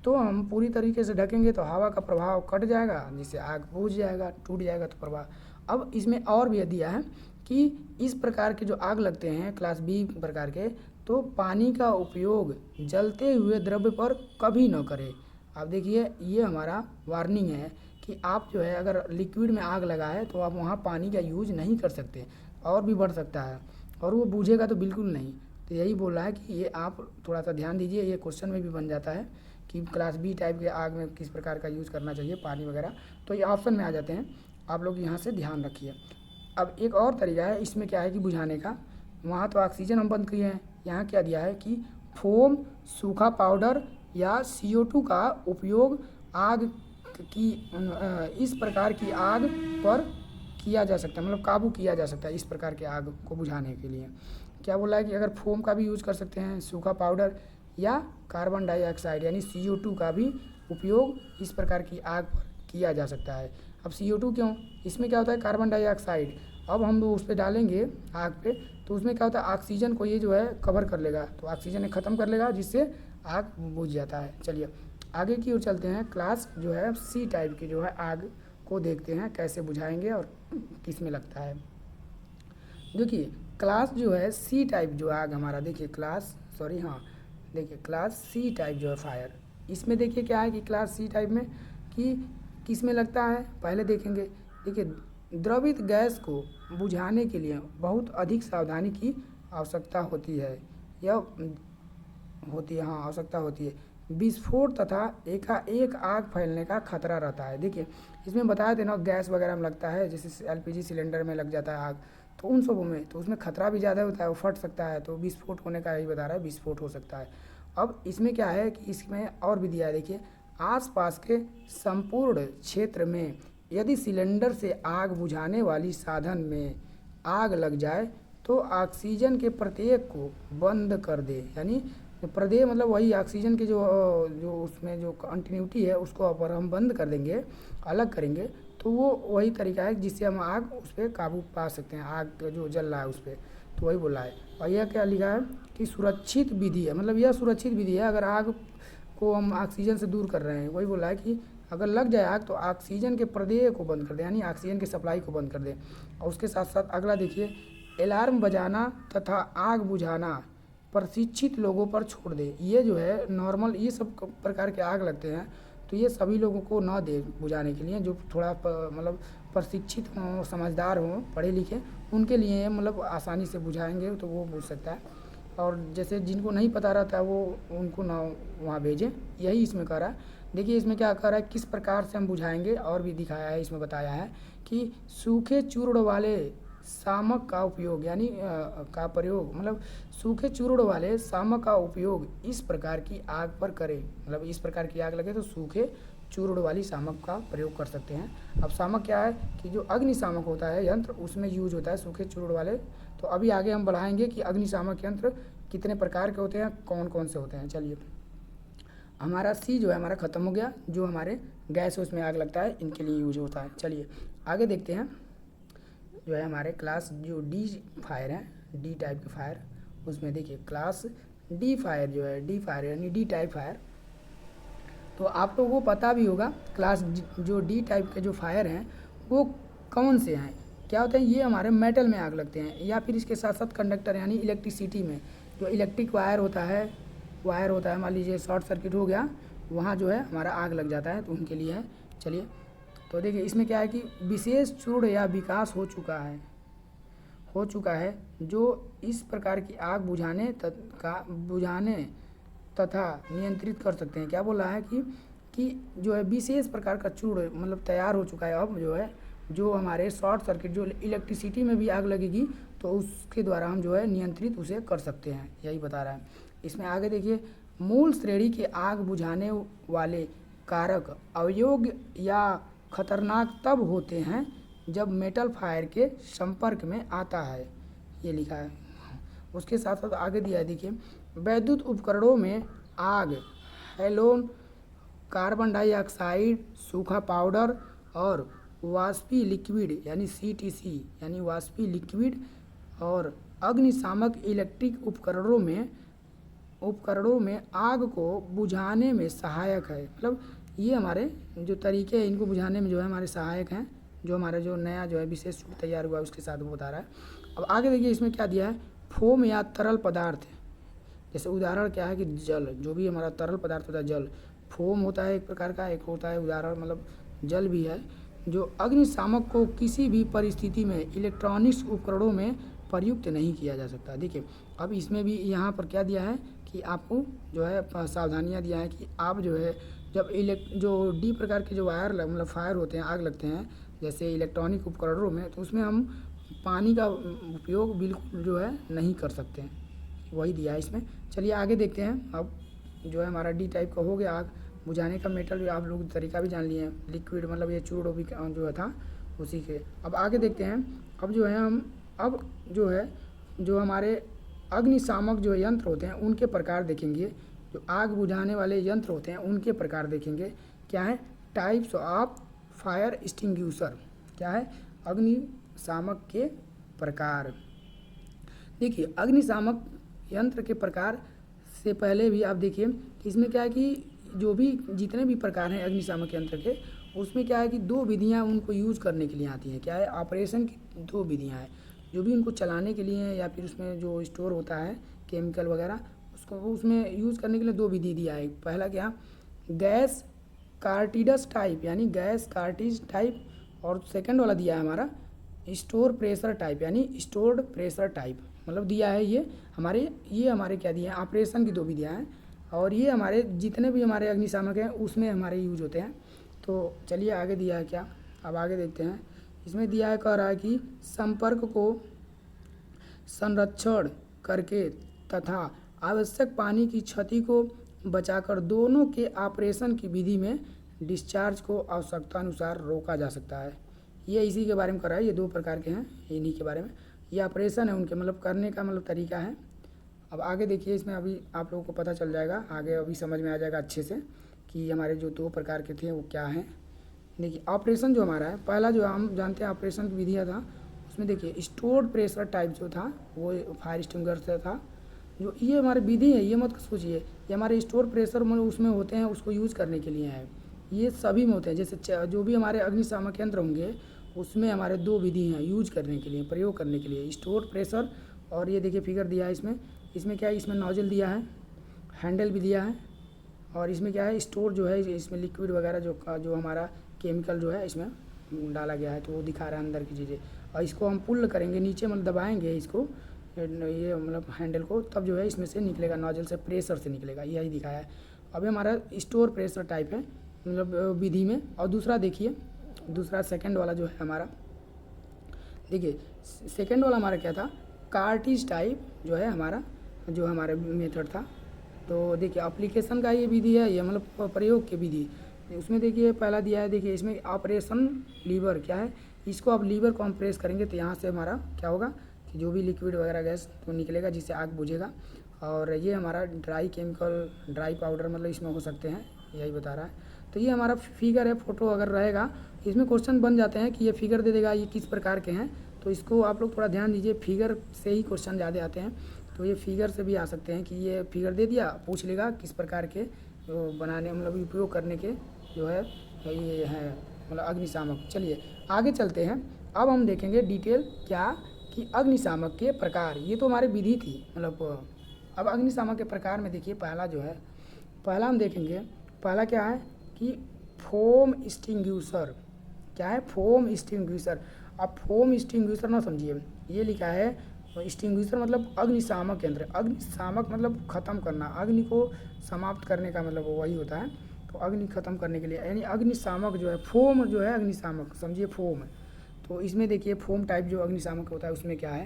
तो हम पूरी तरीके से ढकेंगे तो हवा का प्रभाव कट जाएगा, जिससे आग बुझ जाएगा, टूट जाएगा तो प्रभाव। अब इसमें और भी दिया है कि इस प्रकार के जो आग लगते हैं क्लास बी प्रकार के, तो पानी का उपयोग जलते हुए द्रव्य पर कभी न करें। अब देखिए ये हमारा वार्निंग है कि आप जो है अगर लिक्विड में आग लगा है तो आप वहाँ पानी का यूज नहीं कर सकते, और भी बढ़ सकता है और वो बूझेगा तो बिल्कुल नहीं। तो यही बोल रहा है कि ये आप थोड़ा सा ध्यान दीजिए, ये क्वेश्चन में भी बन जाता है कि क्लास बी टाइप के आग में किस प्रकार का यूज़ करना चाहिए, पानी वगैरह, तो ये ऑप्शन में आ जाते हैं। आप लोग यहाँ से ध्यान रखिए। अब एक और तरीका है, इसमें क्या है कि बुझाने का, वहाँ तो ऑक्सीजन हम बंद किए हैं, यहाँ क्या दिया है कि फोम, सूखा पाउडर या CO2 का उपयोग आग की इस प्रकार की आग पर किया जा सकता है, मतलब काबू किया जा सकता है इस प्रकार के आग को बुझाने के लिए। क्या बोला है कि अगर फोम का भी यूज़ कर सकते हैं, सूखा पाउडर या कार्बन डाइऑक्साइड यानी CO2 का भी उपयोग इस प्रकार की आग पर किया जा सकता है। अब CO2 क्यों, इसमें क्या होता है, कार्बन डाइऑक्साइड, अब हम उस पर डालेंगे आग पे तो उसमें क्या होता है, ऑक्सीजन को ये जो है कवर कर लेगा, तो ऑक्सीजन ख़त्म कर लेगा, जिससे आग बुझ जाता है। चलिए आगे की ओर चलते हैं। क्लास जो है सी टाइप की जो है आग को देखते हैं कैसे बुझाएंगे और किस में लगता है। देखिए क्लास जो है सी टाइप जो आग हमारा, देखिए देखिए क्लास सी टाइप जो है फायर, इसमें देखिए क्या है कि क्लास सी टाइप में कि किस में लगता है, पहले देखेंगे। देखिए द्रवित गैस को बुझाने के लिए बहुत अधिक सावधानी की आवश्यकता होती है, आवश्यकता होती है। विस्फोट तथा एकाएक आग फैलने का खतरा रहता है। देखिए इसमें बताया थे ना, गैस वगैरह में लगता है, जैसे LPG सिलेंडर में लग जाता है आग, तो उन सबों में तो उसमें खतरा भी ज़्यादा होता है, वो फट सकता है, तो विस्फोट होने का यही बता रहा है, विस्फोट हो सकता है। अब इसमें क्या है कि इसमें और भी दिया है, देखिए आसपास के संपूर्ण क्षेत्र में यदि सिलेंडर से आग बुझाने वाली साधन में आग लग जाए तो ऑक्सीजन के प्रत्येक को बंद कर दे, यानी प्रदेय मतलब वही ऑक्सीजन की जो उसमें जो कंटिन्यूटी है उसको अगर हम बंद कर देंगे, अलग करेंगे, तो तो वो वही तरीका है जिससे हम आग उस पर काबू पा सकते हैं, आग जो जल रहा है उस पर। तो वही बोला है। और यह क्या लिखा है कि सुरक्षित विधि है, मतलब यह सुरक्षित विधि है अगर आग को हम ऑक्सीजन से दूर कर रहे हैं। वही बोला है कि अगर लग जाए आग तो ऑक्सीजन के प्रदेय को बंद कर दे, यानी ऑक्सीजन की सप्लाई को बंद कर दे। और उसके साथ साथ अगला देखिए, अलार्म बजाना तथा आग बुझाना प्रशिक्षित लोगों पर छोड़ दे। ये जो है नॉर्मल ये सब प्रकार के आग लगते हैं तो ये सभी लोगों को ना दे बुझाने के लिए, जो थोड़ा मतलब प्रशिक्षित हों, समझदार हों, पढ़े लिखे, उनके लिए मतलब आसानी से बुझाएंगे तो वो बुझ सकता है। और जैसे जिनको नहीं पता रहता है वो उनको ना वहाँ भेजें, यही इसमें कह रहा है। देखिए इसमें क्या कह रहा है, किस प्रकार से हम बुझाएंगे, और भी दिखाया है, इसमें बताया है कि सूखे चूर्ण वाले शामक का उपयोग, यानी का प्रयोग, मतलब सूखे चूर्ण वाले शामक का उपयोग इस प्रकार की आग पर करें। मतलब इस प्रकार की आग लगे तो सूखे चूर्ण वाली शामक का प्रयोग कर सकते हैं। अब शामक क्या है कि जो अग्निशामक होता है यंत्र, उसमें यूज होता है सूखे चूर्ण वाले। तो अभी आगे हम बढ़ाएंगे कि अग्निशामक यंत्र कितने प्रकार के होते हैं, कौन कौन से होते हैं। चलिए, हमारा सी जो है हमारा ख़त्म हो गया, जो हमारे गैस उसमें आग लगता है इनके लिए यूज होता है। चलिए आगे देखते हैं। जो है हमारे क्लास जो डी फायर है, डी टाइप के फायर, उसमें देखिए क्लास डी फायर जो है, डी फायर यानी डी टाइप फायर। तो आप लोगों को पता भी होगा क्लास जो डी टाइप के जो फायर हैं वो कौन से हैं, क्या होते हैं। ये हमारे मेटल में आग लगते हैं, या फिर इसके साथ साथ कंडक्टर यानी इलेक्ट्रिसिटी में जो इलेक्ट्रिक वायर होता है, मान लीजिए शॉर्ट सर्किट हो गया, वहाँ जो है हमारा आग लग जाता है, तो उनके लिए है। चलिए तो देखिए इसमें क्या है कि विशेष चूर्ण या विकास हो चुका है जो इस प्रकार की आग बुझाने तथा नियंत्रित कर सकते हैं। क्या बोला है कि जो है विशेष प्रकार का चूर्ण मतलब तैयार हो चुका है अब, जो है जो हमारे शॉर्ट सर्किट जो इलेक्ट्रिसिटी में भी आग लगेगी तो उसके द्वारा हम जो है नियंत्रित उसे कर सकते हैं, यही बता रहा है। इसमें आगे देखिए, मूल श्रेणी के आग बुझाने वाले कारक अयोग्य या खतरनाक तब होते हैं जब मेटल फायर के संपर्क में आता है, ये लिखा है। उसके साथ साथ आगे दिया है, देखिए वैद्युत उपकरणों में आग हेलोन, कार्बन डाइऑक्साइड, सूखा पाउडर और वाष्पीय लिक्विड यानी CTC यानी वाष्पीय लिक्विड और अग्निशामक इलेक्ट्रिक उपकरणों में आग को बुझाने में सहायक है। मतलब ये हमारे जो तरीके हैं इनको बुझाने में जो है हमारे सहायक हैं, जो हमारा जो नया जो है विशेष सूत्र तैयार हुआ है उसके साथ वो बता रहा है। अब आगे देखिए इसमें क्या दिया है, फोम या तरल पदार्थ, जैसे उदाहरण क्या है कि जल, जो भी हमारा तरल पदार्थ होता है जल, फोम होता है एक प्रकार का, एक होता है उदाहरण मतलब जल भी है, जो अग्निशामक को किसी भी परिस्थिति में इलेक्ट्रॉनिक्स उपकरणों में प्रयुक्त नहीं किया जा सकता। देखिए अब इसमें भी यहाँ पर क्या दिया है कि आपको जो है सावधानियाँ दिया है कि आप जो है जब जो डी प्रकार के जो वायर मतलब फायर होते हैं, आग लगते हैं जैसे इलेक्ट्रॉनिक उपकरणों में, तो उसमें हम पानी का उपयोग बिल्कुल जो है नहीं कर सकते हैं, वही दिया है इसमें। चलिए आगे देखते हैं। अब जो है हमारा डी टाइप का हो गया आग बुझाने का, मेटल भी आप लोग तरीका भी जान लिए हैं, लिक्विड मतलब ये चूर्ण भी जो था उसी के। अब आगे देखते हैं। अब जो है हम अब जो है जो हमारे अग्निशामक जो यंत्र होते हैं उनके प्रकार देखेंगे, जो आग बुझाने वाले यंत्र होते हैं उनके प्रकार देखेंगे। क्या है, टाइप्स ऑफ फायर एक्सटिंग्विशर, क्या है अग्निशामक के प्रकार। देखिए अग्निशामक यंत्र के प्रकार से पहले भी आप देखिए कि इसमें क्या है कि जो भी जितने भी प्रकार हैं अग्निशामक यंत्र के, उसमें क्या है कि दो विधियां उनको यूज़ करने के लिए आती हैं। क्या है, ऑपरेशन की दो विधियां हैं, जो भी उनको चलाने के लिए या फिर उसमें जो स्टोर होता है केमिकल वगैरह, उसको उसमें यूज़ करने के लिए दो विधि दिया है। पहला क्या, गैस कार्टिडस टाइप यानी गैस कार्टिज टाइप, और सेकंड वाला दिया है हमारा स्टोर प्रेशर टाइप यानी स्टोर्ड प्रेशर टाइप। मतलब दिया है ये हमारे क्या दिए हैं, ऑपरेशन की दो विधियाँ हैं, और ये हमारे जितने भी हमारे अग्निशामक हैं उसमें हमारे यूज होते हैं। तो चलिए आगे दिया है क्या, अब आगे देखते हैं। इसमें दिया है, कह रहा है कि संपर्क को संरक्षण करके तथा आवश्यक पानी की क्षति को बचाकर दोनों के ऑपरेशन की विधि में डिस्चार्ज को आवश्यकता अनुसार रोका जा सकता है। ये इसी के बारे में कर रहा है, ये दो प्रकार के हैं, इन्हीं के बारे में ये ऑपरेशन है उनके मतलब करने का मतलब तरीका है। अब आगे देखिए, इसमें अभी आप लोगों को पता चल जाएगा, आगे अभी समझ में आ जाएगा अच्छे से कि हमारे जो दो प्रकार के थे वो क्या हैं। देखिए ऑपरेशन जो हमारा है, पहला जो हम जानते हैं ऑपरेशन की विधियाँ था, उसमें देखिए स्टोर्ड प्रेशर टाइप जो था वो फायर एक्सटिंग्विशर से था। जो ये हमारी विधि है, ये मत सोचिए ये हमारे स्टोर प्रेशर में उसमें होते हैं, उसको यूज़ करने के लिए है। ये सभी में होते हैं, जैसे जो भी हमारे अग्निशामक यंत्र होंगे उसमें हमारे 2 विधि हैं यूज करने के लिए, प्रयोग करने के लिए, स्टोर प्रेशर और ये देखिए फिगर दिया है इसमें क्या है, इसमें नोजल दिया है, हैंडल भी दिया है, और इसमें क्या है स्टोर जो है, इसमें लिक्विड वगैरह जो हमारा केमिकल जो है इसमें डाला गया है, तो वो दिखा रहा है अंदर की चीज़ें। और इसको हम पुल करेंगे नीचे, मतलब दबाएंगे इसको, ये मतलब हैंडल को, तब जो है इसमें से निकलेगा, नोजल से प्रेशर से निकलेगा, यही दिखाया है। अब हमारा स्टोर प्रेशर टाइप है मतलब विधि में। और दूसरा देखिए, दूसरा सेकंड वाला जो है हमारा, देखिए सेकंड वाला हमारा क्या था, कार्टिज टाइप जो है हमारा, जो हमारा मेथड था। तो देखिए एप्लीकेशन का ये विधि है, ये मतलब प्रयोग की विधि। उसमें देखिए पहला दिया है, देखिए इसमें ऑपरेशन लीवर क्या है, इसको आप लीवर को हम प्रेस करेंगे तो यहाँ से हमारा क्या होगा कि जो भी लिक्विड वगैरह गैस तो निकलेगा, जिससे आग बुझेगा। और ये हमारा ड्राई केमिकल, ड्राई पाउडर मतलब इसमें हो सकते हैं, यही बता रहा है। तो ये हमारा फिगर है, फोटो अगर रहेगा इसमें क्वेश्चन बन जाते हैं कि ये फिगर दे देगा ये किस प्रकार के हैं, तो इसको आप लोग थोड़ा ध्यान दीजिए, फिगर से ही क्वेश्चन ज़्यादा आते हैं। तो ये फिगर से भी आ सकते हैं कि ये फिगर दे दिया, पूछ लेगा किस प्रकार के बनाने मतलब उपयोग करने के जो है ये है मतलब अग्निशामक। चलिए आगे चलते हैं। अब हम देखेंगे डिटेल क्या कि अग्निशामक के प्रकार, ये तो हमारी विधि थी मतलब। अब अग्निशामक के प्रकार में देखिए पहला जो है, पहला हम देखेंगे, पहला क्या है कि फोम एक्सटिंग्विशर। क्या है, फोम एक्सटिंग्विशर। अब फोम एक्सटिंग्विशर ना समझिए, ये लिखा है एक्सटिंग्विशर मतलब अग्निशामक यंत्र, अग्निशामक मतलब ख़त्म करना, अग्नि को समाप्त करने का मतलब वही होता है। तो अग्नि ख़त्म करने के लिए, यानी अग्निशामक जो है, फोम जो है अग्निशामक समझिए, फोम है। तो इसमें देखिए फोम टाइप जो अग्निशामक होता है उसमें क्या है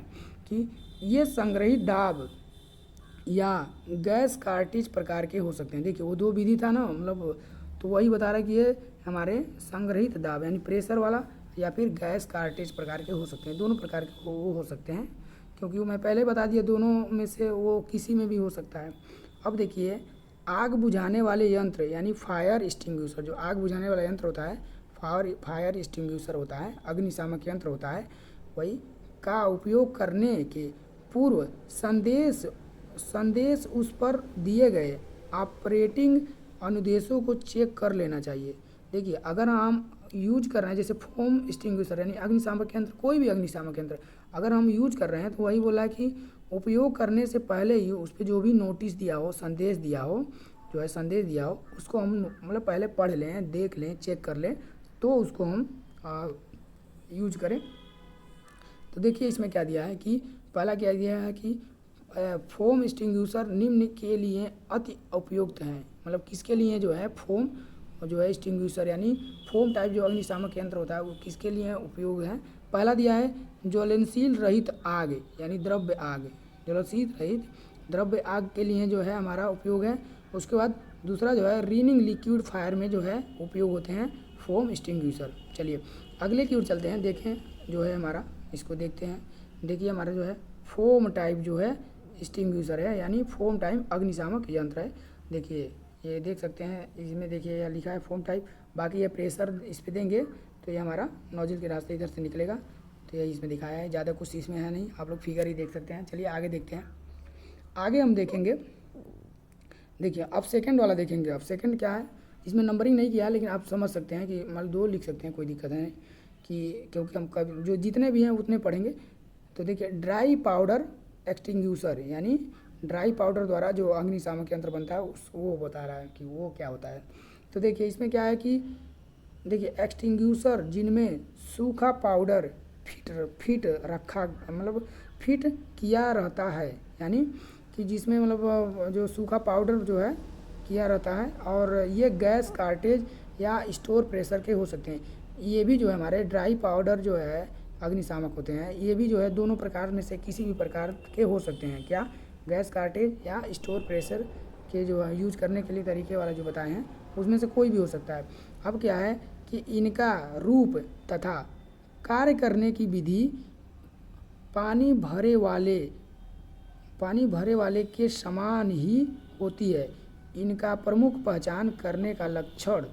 कि ये संग्रहित दाब या गैस कार्टिज प्रकार के हो सकते हैं। देखिए वो 2 विधि था ना मतलब, तो वही बता रहा है कि ये हमारे संग्रहित दाब यानी प्रेशर वाला या फिर गैस कार्टिज प्रकार के हो सकते हैं, दोनों प्रकार के वो हो सकते हैं, क्योंकि वो मैं पहले बता दिया दोनों में से वो किसी में भी हो सकता है। अब देखिए आग बुझाने वाले यंत्र यानी फायर एक्सटिंग्विशर, जो आग बुझाने वाला यंत्र होता है फायर एक्सटिंग्विशर होता है, अग्निशामक यंत्र होता है, वही का उपयोग करने के पूर्व संदेश उस पर दिए गए ऑपरेटिंग अनुदेशों को चेक कर लेना चाहिए। देखिए अगर हम यूज कर रहे हैं जैसे फोम एक्सटिंग्विशर यानी अग्निशामक यंत्र, कोई भी अग्निशामक यंत्र अगर हम यूज कर रहे हैं तो वही बोला कि उपयोग करने से पहले ही उस पर जो भी नोटिस दिया हो, संदेश दिया हो, जो है संदेश दिया हो, उसको हम मतलब पहले पढ़ लें, देख लें, चेक कर लें, तो उसको हम यूज करें। तो देखिए इसमें क्या दिया है कि पहला क्या दिया है कि फोम एक्सटिंग्विशर निम्न के लिए अति उपयुक्त हैं, मतलब किसके लिए जो है फोम जो है एक्सटिंग्विशर यानी फोम टाइप जो अग्निशामक यंत्र होता है वो किसके लिए उपयोग है। पहला दिया है ज्वलनशील रहित आग यानी द्रव्य आग, ज्वलनशील रहित द्रव्य आग के लिए जो है हमारा उपयोग है। उसके बाद दूसरा जो है रीनिंग लिक्विड फायर में जो है उपयोग होते हैं फोम एक्सटिंग्विशर। चलिए अगले की ओर चलते हैं, देखें जो है हमारा, इसको देखते हैं। देखिए हमारा जो है फोम टाइप जो है एक्सटिंग्विशर है यानी फोम टाइप अग्निशामक यंत्र है। देखिए ये देख सकते हैं, इसमें देखिए यह लिखा है फोम टाइप, बाकी ये प्रेशर इस पर देंगे तो ये हमारा नोजल के रास्ते इधर से निकलेगा, तो यही इसमें दिखाया है, ज़्यादा कुछ इसमें है नहीं, आप लोग फिगर ही देख सकते हैं। चलिए आगे देखते हैं। आगे हम देखेंगे, देखिए अब सेकंड वाला देखेंगे। अब सेकंड क्या है, इसमें नंबरिंग नहीं किया है लेकिन आप समझ सकते हैं कि मतलब 2 लिख सकते हैं, कोई दिक्कत नहीं कि, क्योंकि हम कभी जो जितने भी हैं उतने पढ़ेंगे। तो देखिए ड्राई पाउडर एक्सटिंग्विशर यानी ड्राई पाउडर द्वारा जो अग्निशामक यंत्र बनता है उस वो बता रहा है कि वो क्या होता है। तो देखिए इसमें क्या है कि देखिए एक्सटिंग्विशर जिनमें सूखा पाउडर फिट रखा मतलब फिट किया रहता है, यानी कि जिसमें मतलब जो सूखा पाउडर जो है किया रहता है, और ये गैस कार्टेज या स्टोर प्रेशर के हो सकते हैं। ये भी जो है हमारे ड्राई पाउडर जो है अग्निशामक होते हैं, ये भी जो है दोनों प्रकार में से किसी भी प्रकार के हो सकते हैं। क्या, गैस कार्टेज या स्टोर प्रेशर के जो है यूज करने के लिए तरीके वाला जो बताए हैं उसमें से कोई भी हो सकता है। अब क्या है कि इनका रूप तथा कार्य करने की विधि पानी भरे वाले के समान ही होती है। इनका प्रमुख पहचान करने का लक्षण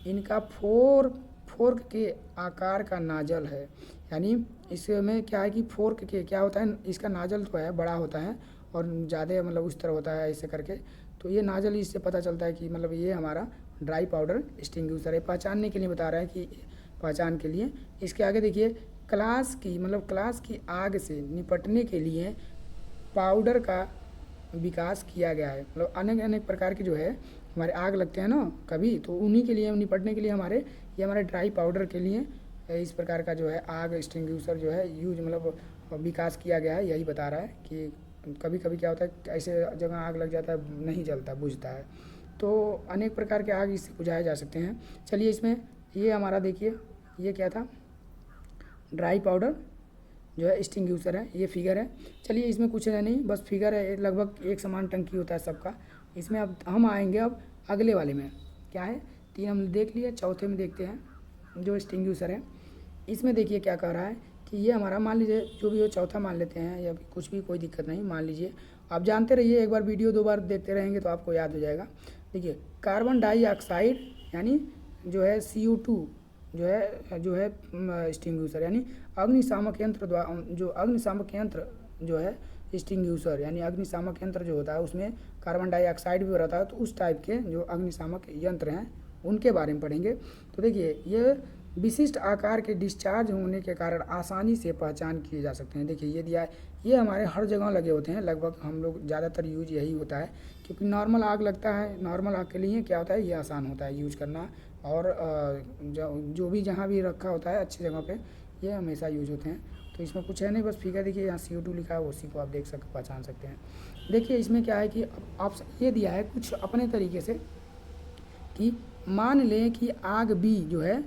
इनका फोर्क के आकार का नाजल है। यानी इसमें क्या है कि फोर्क के क्या होता है, इसका नाजल तो है बड़ा होता है और ज़्यादा मतलब उस तरह होता है ऐसे करके, तो ये नाजल इससे पता चलता है कि मतलब ये हमारा ड्राई पाउडर एक्सटिंग्विशर है। पहचानने के लिए बता रहा है कि पहचान के लिए। इसके आगे देखिए, क्लास की आग से निपटने के लिए पाउडर का विकास किया गया है। मतलब अनेक अनेक प्रकार के जो है हमारे आग लगते हैं ना कभी, तो उन्हीं के लिए निपटने के लिए हमारे ड्राई पाउडर के लिए इस प्रकार का जो है आग एक्सटिंग्विशर जो है यूज मतलब विकास किया गया है। यही बता रहा है कि कभी कभी क्या होता है ऐसे जगह आग लग जाता है, नहीं जलता, बुझता है, तो अनेक प्रकार के आग इससे बुझाए जा सकते हैं। चलिए इसमें ये हमारा देखिए, ये क्या था, ड्राई पाउडर जो है एक्सटिंग्विशर है, ये फिगर है। चलिए इसमें कुछ है नहीं, बस फिगर है, लगभग एक समान टंकी होता है सबका। इसमें अब हम आएंगे अब अगले वाले में, क्या है, 3 हम देख लिए, चौथे में देखते हैं जो एक्सटिंग्विशर है। इसमें देखिए क्या कह रहा है कि ये हमारा, मान लीजिए जो भी हो चौथा मान लेते हैं या कुछ भी, कोई दिक्कत नहीं, मान लीजिए। आप जानते रहिए, एक बार वीडियो 2 बार देखते रहेंगे तो आपको याद हो जाएगा। देखिए कार्बन डाइऑक्साइड यानी जो है CO2 जो है एक्सटिंग्विशर, यानी अग्निशामक यंत्र द्वारा जो अग्निशामक यंत्र जो है एक्सटिंग्विशर, यानी अग्निशामक यंत्र जो होता है उसमें कार्बन डाइऑक्साइड भी रहता है, तो उस टाइप के जो अग्निशामक यंत्र हैं उनके बारे में पढ़ेंगे। तो देखिए ये विशिष्ट आकार के डिस्चार्ज होने के कारण आसानी से पहचान किए जा सकते हैं। देखिए ये दिया है, ये हमारे हर जगह लगे होते हैं, लगभग हम लोग ज़्यादातर यूज यही होता है, क्योंकि नॉर्मल आग लगता है, नॉर्मल आग के लिए क्या होता है, ये आसान होता है यूज करना, और जो भी जहाँ भी रखा होता है अच्छी जगह पे ये हमेशा यूज होते हैं। तो इसमें कुछ है नहीं, बस फिगर देखिए यहाँ CO2 लिखा है, उसी को आप देख सकते, पहचान सकते हैं। देखिए इसमें क्या है कि आप ये दिया है कुछ अपने तरीके से कि मान लें कि आग भी जो है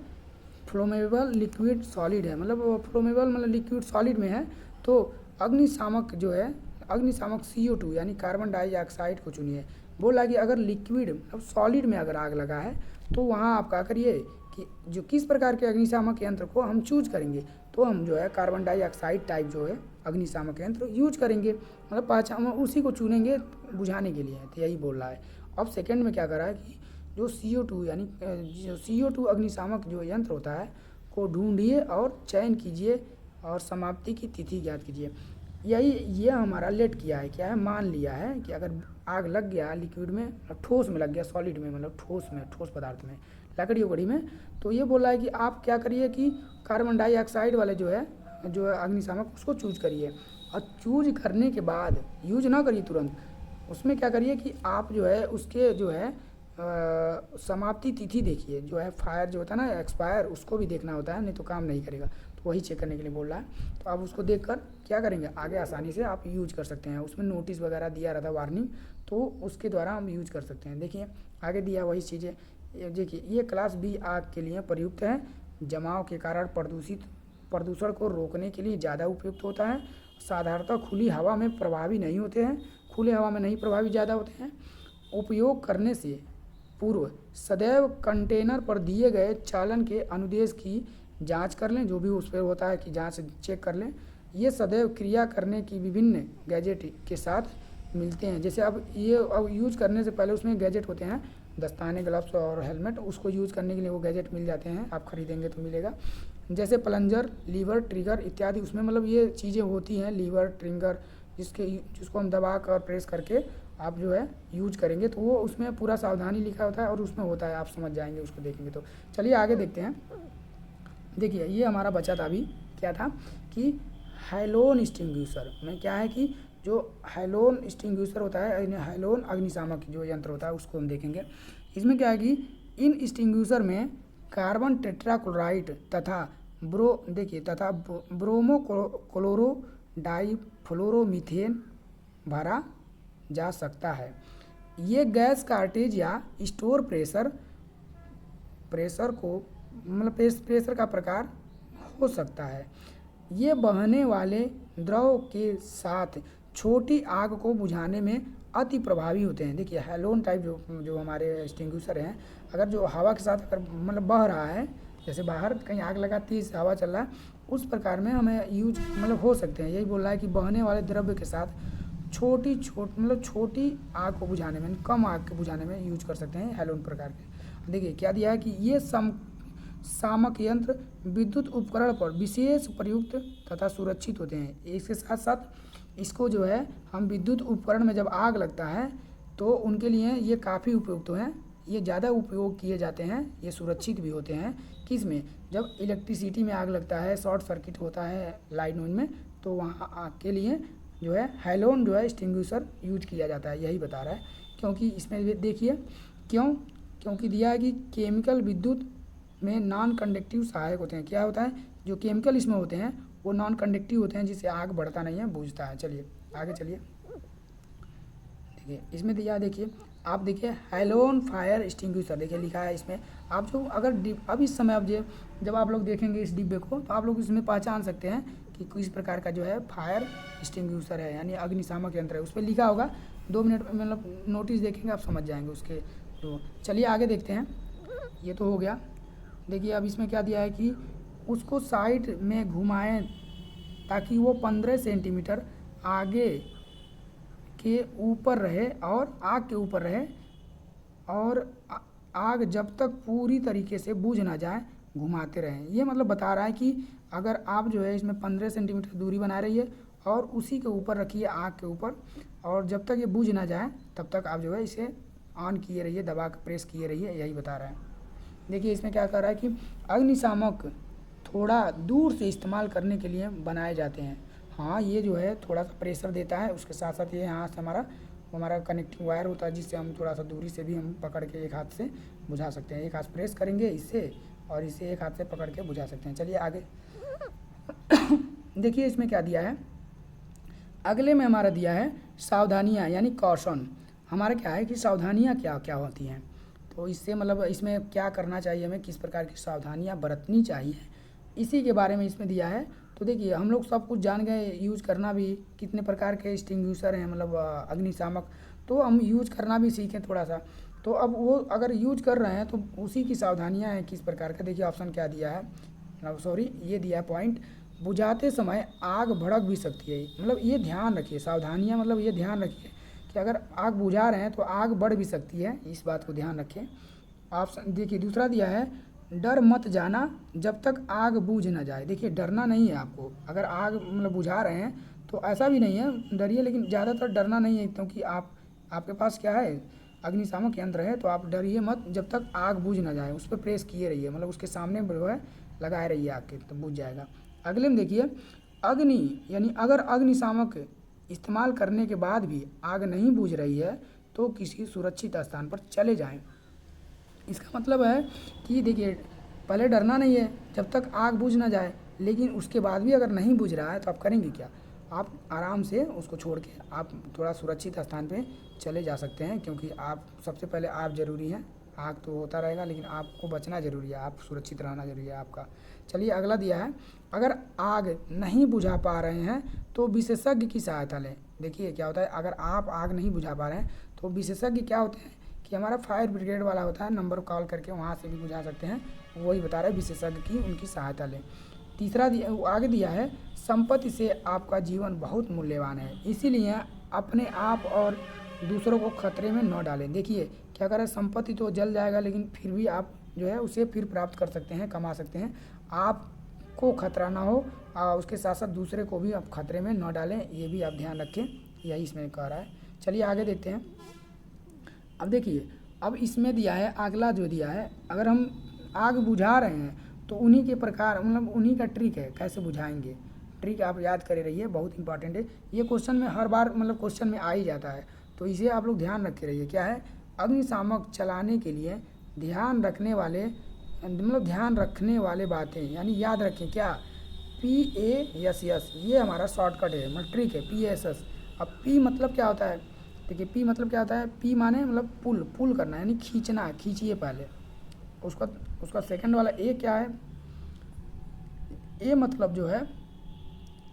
फ्लोमेबल लिक्विड सॉलिड है, मतलब फ्लोमेबल मतलब लिक्विड सॉलिड में है, तो अग्निशामक जो है, अग्निशामक CO2 यानी कार्बन डाइऑक्साइड को चुनिए। बोला कि अगर लिक्विड मतलब सॉलिड में अगर आग लगा है तो वहाँ आप क्या करिए कि जो किस प्रकार के अग्निशामक यंत्र को हम चूज करेंगे, तो हम जो है कार्बन डाइऑक्साइड टाइप जो है अग्निशामक यंत्र यूज करेंगे, मतलब पहचान उसी को चुनेंगे बुझाने के लिए, तो यही बोल रहा है। अब सेकेंड में क्या कर रहा है कि जो CO2 यानी जो CO2 अग्निशामक जो यंत्र होता है को ढूंढिए और चयन कीजिए और समाप्ति की तिथि ज्ञात कीजिए। ये हमारा लेट किया है, क्या है, मान लिया है कि अगर आग लग गया लिक्विड में, ठोस में लग गया, सॉलिड में मतलब ठोस पदार्थ में, लकड़ी उकड़ी में, तो ये बोला है कि आप क्या करिए कि कार्बन डाइऑक्साइड वाले जो है अग्निशामक उसको चूज करिए, और चूज करने के बाद यूज ना करिए तुरंत, उसमें क्या करिए कि आप जो है उसके जो है समाप्ति तिथि देखिए, जो है फायर जो होता है ना एक्सपायर, उसको भी देखना होता है, नहीं तो काम नहीं करेगा, तो वही चेक करने के लिए बोल रहा है। तो आप उसको देखकर क्या करेंगे, आगे आसानी से आप यूज कर सकते हैं। उसमें नोटिस वगैरह दिया रहता है, वार्निंग, तो उसके द्वारा हम यूज कर सकते हैं। देखिए आगे दिया वही चीज़ें, देखिए ये क्लास B आग के लिए प्रयुक्त है, जमाव के कारण प्रदूषण को रोकने के लिए ज़्यादा उपयुक्त होता है, साधारणतः खुली हवा में प्रभावी नहीं होते हैं, खुले हवा में नहीं प्रभावी ज़्यादा होते हैं। उपयोग करने से पूर्व सदैव कंटेनर पर दिए गए चालन के अनुदेश की जांच कर लें, जो भी उस पर होता है कि जांच चेक कर लें। ये सदैव क्रिया करने की विभिन्न गैजेट के साथ मिलते हैं, जैसे अब यूज करने से पहले उसमें गैजेट होते हैं, दस्ताने, ग्लव्स और हेलमेट, उसको यूज़ करने के लिए वो गैजेट मिल जाते हैं, आप खरीदेंगे तो मिलेगा, जैसे प्लंजर, लीवर, ट्रिगर इत्यादि। उसमें मतलब ये चीज़ें होती हैं, लीवर, ट्रिगर, जिसको हम दबा कर प्रेस करके आप जो है यूज करेंगे, तो वो उसमें पूरा सावधानी लिखा होता है और उसमें होता है, आप समझ जाएंगे उसको देखेंगे तो। चलिए आगे देखते हैं। देखिए ये हमारा बचा था अभी, क्या था कि हैलोन एक्सटिंग्विशर में क्या है कि जो हैलोन एक्सटिंग्विशर होता है, हैलोन अग्निशामक जो यंत्र होता है उसको हम देखेंगे। इसमें क्या है कि इन एक्सटिंग्विशर में कार्बन टेट्राक्लोराइड तथा ब्रोमो क्लोरो डाइफ्लोरोमीथेन भरा जा सकता है। ये गैस कार्टेज या स्टोर प्रेशर को मतलब प्रेशर का प्रकार हो सकता है। ये बहने वाले द्रव के साथ छोटी आग को बुझाने में अति प्रभावी होते हैं। देखिए हैलोन टाइप जो हमारे एक्सटिंग्विशर हैं, अगर जो हवा के साथ अगर मतलब बह रहा है, जैसे बाहर कहीं आग लगा, तेज हवा चल रहा है, उस प्रकार में हमें यूज मतलब हो सकते हैं। यही बोल रहा है कि बहने वाले द्रव्य के साथ छोटी आग को बुझाने में, कम आग को बुझाने में यूज कर सकते हैं हैलोन प्रकार के। देखिए क्या दिया है कि ये सामक यंत्र विद्युत उपकरण पर विशेष प्रयुक्त तथा सुरक्षित होते हैं। इसके साथ साथ इसको जो है हम विद्युत उपकरण में जब आग लगता है तो उनके लिए ये काफ़ी उपयुक्त हैं, ये ज़्यादा उपयोग किए जाते हैं, ये सुरक्षित भी होते हैं। किस में? जब इलेक्ट्रिसिटी में आग लगता है, शॉर्ट सर्किट होता है लाइन वाइन में, तो वहाँ आग के लिए जो है हैलोन जो है एक्सटिंग्विशर यूज किया जाता है, यही बता रहा है। क्योंकि इसमें देखिए क्योंकि दिया है कि केमिकल विद्युत में नॉन कंडक्टिव सहायक होते हैं। क्या होता है? जो केमिकल इसमें होते हैं वो नॉन कंडक्टिव होते हैं, जिससे आग बढ़ता नहीं है, बुझता है। चलिए आगे चलिए, देखिए इसमें दिया है, देखिए आप देखिए हैलोन फायर एक्सटिंग्विशर, देखिए लिखा है इसमें। आप जो अगर अब इस समय अब जब आप लोग देखेंगे इस डिब्बे को तो आप लोग इसमें पहचान सकते हैं कि किस प्रकार का जो है फायर एक्सटिंग्विशर है, यानी अग्निशामक यंत्र है। उस पर लिखा होगा, 2 मिनट मतलब नोटिस देखेंगे आप समझ जाएंगे उसके। तो चलिए आगे देखते हैं, ये तो हो गया। देखिए अब इसमें क्या दिया है कि उसको साइड में घुमाएं ताकि वो 15 सेंटीमीटर आगे के ऊपर रहे और आग के ऊपर रहे, और आग जब तक पूरी तरीके से बुझ ना जाए घुमाते रहें। ये मतलब बता रहा है कि अगर आप जो है इसमें 15 सेंटीमीटर दूरी बना रहिए और उसी के ऊपर रखिए आग के ऊपर, और जब तक ये बुझ ना जाए तब तक आप जो है इसे ऑन किए रहिए, दबा के प्रेस किए रहिए, यही बता रहा है। देखिए इसमें क्या कर रहा है कि अग्निशामक थोड़ा दूर से इस्तेमाल करने के लिए बनाए जाते हैं। हाँ, ये जो है थोड़ा सा प्रेशर देता है, उसके साथ साथ ये यहाँ से हमारा कनेक्टिंग वायर होता है, जिससे हम थोड़ा सा दूरी से भी हम पकड़ के एक हाथ से बुझा सकते हैं। एक हाथ प्रेस करेंगे इससे और इसे एक हाथ से पकड़ के बुझा सकते हैं। चलिए आगे देखिए इसमें क्या दिया है। अगले में हमारा दिया है सावधानियाँ, यानी कॉशन। हमारा क्या है कि सावधानियाँ क्या क्या होती हैं, तो इससे मतलब इसमें क्या करना चाहिए, हमें किस प्रकार की सावधानियाँ बरतनी चाहिए, इसी के बारे में इसमें दिया है। तो देखिए हम लोग सब कुछ जान गए, यूज करना भी, कितने प्रकार के एक्सटिंग्विशर हैं मतलब अग्निशामक, तो हम यूज करना भी सीखें थोड़ा सा। तो अब वो अगर यूज कर रहे हैं तो उसी की सावधानियाँ हैं किस प्रकार का। देखिए ऑप्शन क्या दिया है, सॉरी ये दिया पॉइंट, बुझाते समय आग भड़क भी सकती है। मतलब ये ध्यान रखिए, सावधानियाँ मतलब ये ध्यान रखिए कि अगर आग बुझा रहे हैं तो आग बढ़ भी सकती है, इस बात को ध्यान रखें। ऑप्शन देखिए दूसरा दिया है, डर मत जाना जब तक आग बूझ ना जाए। देखिए डरना नहीं है आपको, अगर आग मतलब बुझा रहे हैं तो ऐसा भी नहीं है डरिए, लेकिन ज़्यादातर डरना नहीं है, क्योंकि आपके पास क्या है, अग्निशामक यंत्र है, तो आप डरिए मत जब तक आग बूझ ना जाए। उस पर प्रेस किए रहिए, मतलब उसके सामने जो है लगाए रहिए आग के, तो बुझ जाएगा। अगले में देखिए अग्नि, यानी अगर अग्निशामक इस्तेमाल करने के बाद भी आग नहीं बुझ रही है तो किसी सुरक्षित स्थान पर चले जाएं। इसका मतलब है कि देखिए पहले डरना नहीं है जब तक आग बुझ ना जाए, लेकिन उसके बाद भी अगर नहीं बुझ रहा है तो आप करेंगे क्या, आप आराम से उसको छोड़ के आप थोड़ा सुरक्षित स्थान पे चले जा सकते हैं, क्योंकि आप सबसे पहले आप ज़रूरी हैं। आग तो होता रहेगा लेकिन आपको बचना ज़रूरी है, आप सुरक्षित रहना ज़रूरी है आपका। चलिए अगला दिया है, अगर आग नहीं बुझा पा रहे हैं तो विशेषज्ञ की सहायता लें। देखिए क्या होता है, अगर आप आग नहीं बुझा पा रहे हैं तो विशेषज्ञ क्या होते हैं कि हमारा फायर ब्रिगेड वाला होता है, नंबर कॉल करके वहाँ से भी बुझा सकते हैं, वही बता रहे हैं विशेषज्ञ की उनकी सहायता लें। तीसरा आगे दिया है, संपत्ति से आपका जीवन बहुत मूल्यवान है, इसीलिए अपने आप और दूसरों को खतरे में न डालें। देखिए क्या करें, संपत्ति तो जल जाएगा लेकिन फिर भी आप जो है उसे फिर प्राप्त कर सकते हैं, कमा सकते हैं, आपको खतरा ना हो, उसके साथ साथ दूसरे को भी आप खतरे में न डालें, ये भी आप ध्यान रखें, यही इसमें कह रहा है। चलिए आगे देखते हैं। अब देखिए अब इसमें दिया है, अगला जो दिया है, अगर हम आग बुझा रहे हैं तो उन्हीं के प्रकार मतलब उन्हीं का ट्रिक है, कैसे बुझाएंगे। ट्रिक आप याद करे रहिए, बहुत इंपॉर्टेंट है ये, क्वेश्चन में हर बार मतलब क्वेश्चन में आ ही जाता है, तो इसे आप लोग ध्यान रखे रहिए। क्या है, अग्निशामक चलाने के लिए ध्यान रखने वाले बातें, यानी याद रखें क्या, PASS, ये हमारा शॉर्टकट है, मतलब ट्रिक है PASS। अब P मतलब क्या होता है, देखिए P मतलब क्या होता है, P माने मतलब पुल करना, यानी खींचना, खींचिए पहले उसका सेकंड वाला A क्या है, A मतलब जो है,